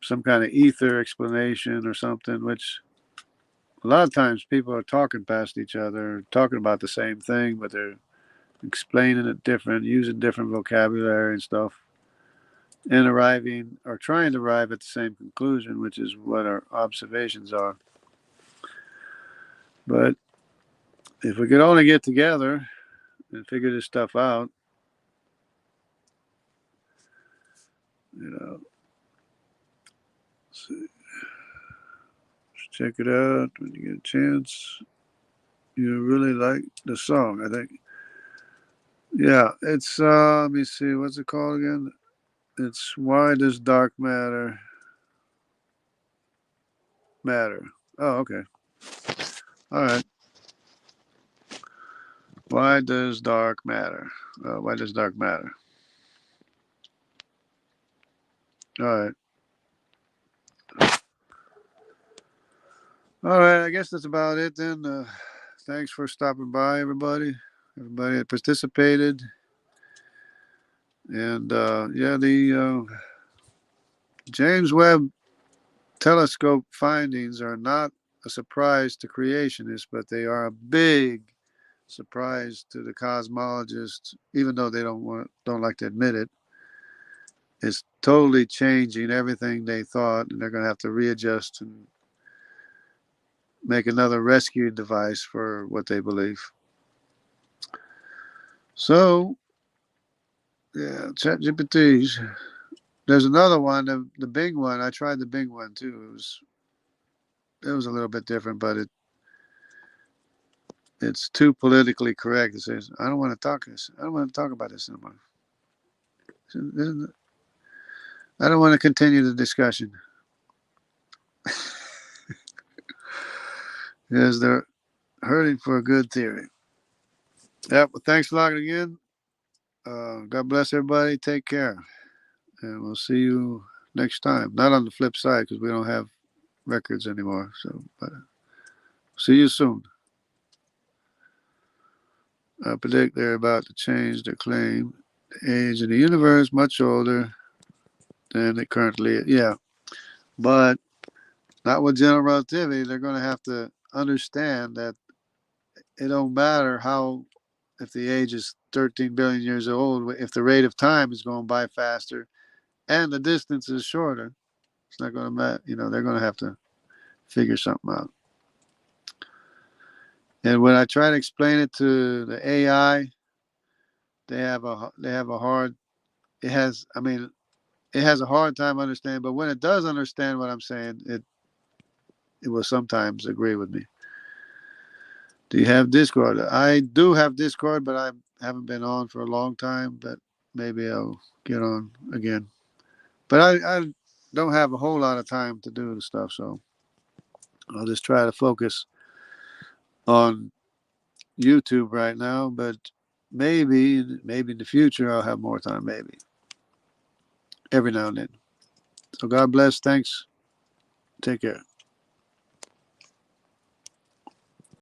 some kind of ether explanation or something, which a lot of times people are talking past each other, talking about the same thing, but they're explaining it different, using different vocabulary and stuff, and arriving or trying to arrive at the same conclusion, which is what our observations are. But if we could only get together and figure this stuff out, you know, see, check it out when you get a chance. You really like the song, I think. Yeah, it's let me see, what's it called again? It's Why Does Dark Matter? Oh, okay. All right. Why does dark matter? Why does dark matter? All right. All right. I guess that's about it then. Thanks for stopping by, everybody. Everybody that participated. And yeah, the James Webb telescope findings are not a surprise to creationists, but they are a big surprise to the cosmologists, even though they don't like to admit it. It's totally changing everything they thought, and they're going to have to readjust and make another rescue device for what they believe. So, yeah, ChatGPTs. There's another one, the Bing one. I tried the Bing one too. It was a little bit different, but it's too politically correct. It says, "I don't want to talk this. I don't want to talk about this anymore. I don't want to continue the discussion." Because they're hurting for a good theory. Yep. Well, thanks a lot again. God bless everybody. Take care, and we'll see you next time. Not on the flip side because we don't have records anymore. So, but see you soon. I predict they're about to change their claim. The age of the universe much older than it currently is. Yeah, but not with general relativity. They're going to have to understand that it don't matter how, if the age is 13 billion years old, if the rate of time is going by faster and the distance is shorter, it's not going to matter. They're going to have to figure something out. And when I try to explain it to the AI, they have a hard. It has. I mean, it has a hard time understanding. But when it does understand what I'm saying, it will sometimes agree with me. Do you have Discord? I do have Discord, but I haven't been on for a long time. But maybe I'll get on again. But I don't have a whole lot of time to do the stuff, so I'll just try to focus on YouTube right now. But maybe in the future I'll have more time. Maybe every now and then. So God bless. Thanks. Take care.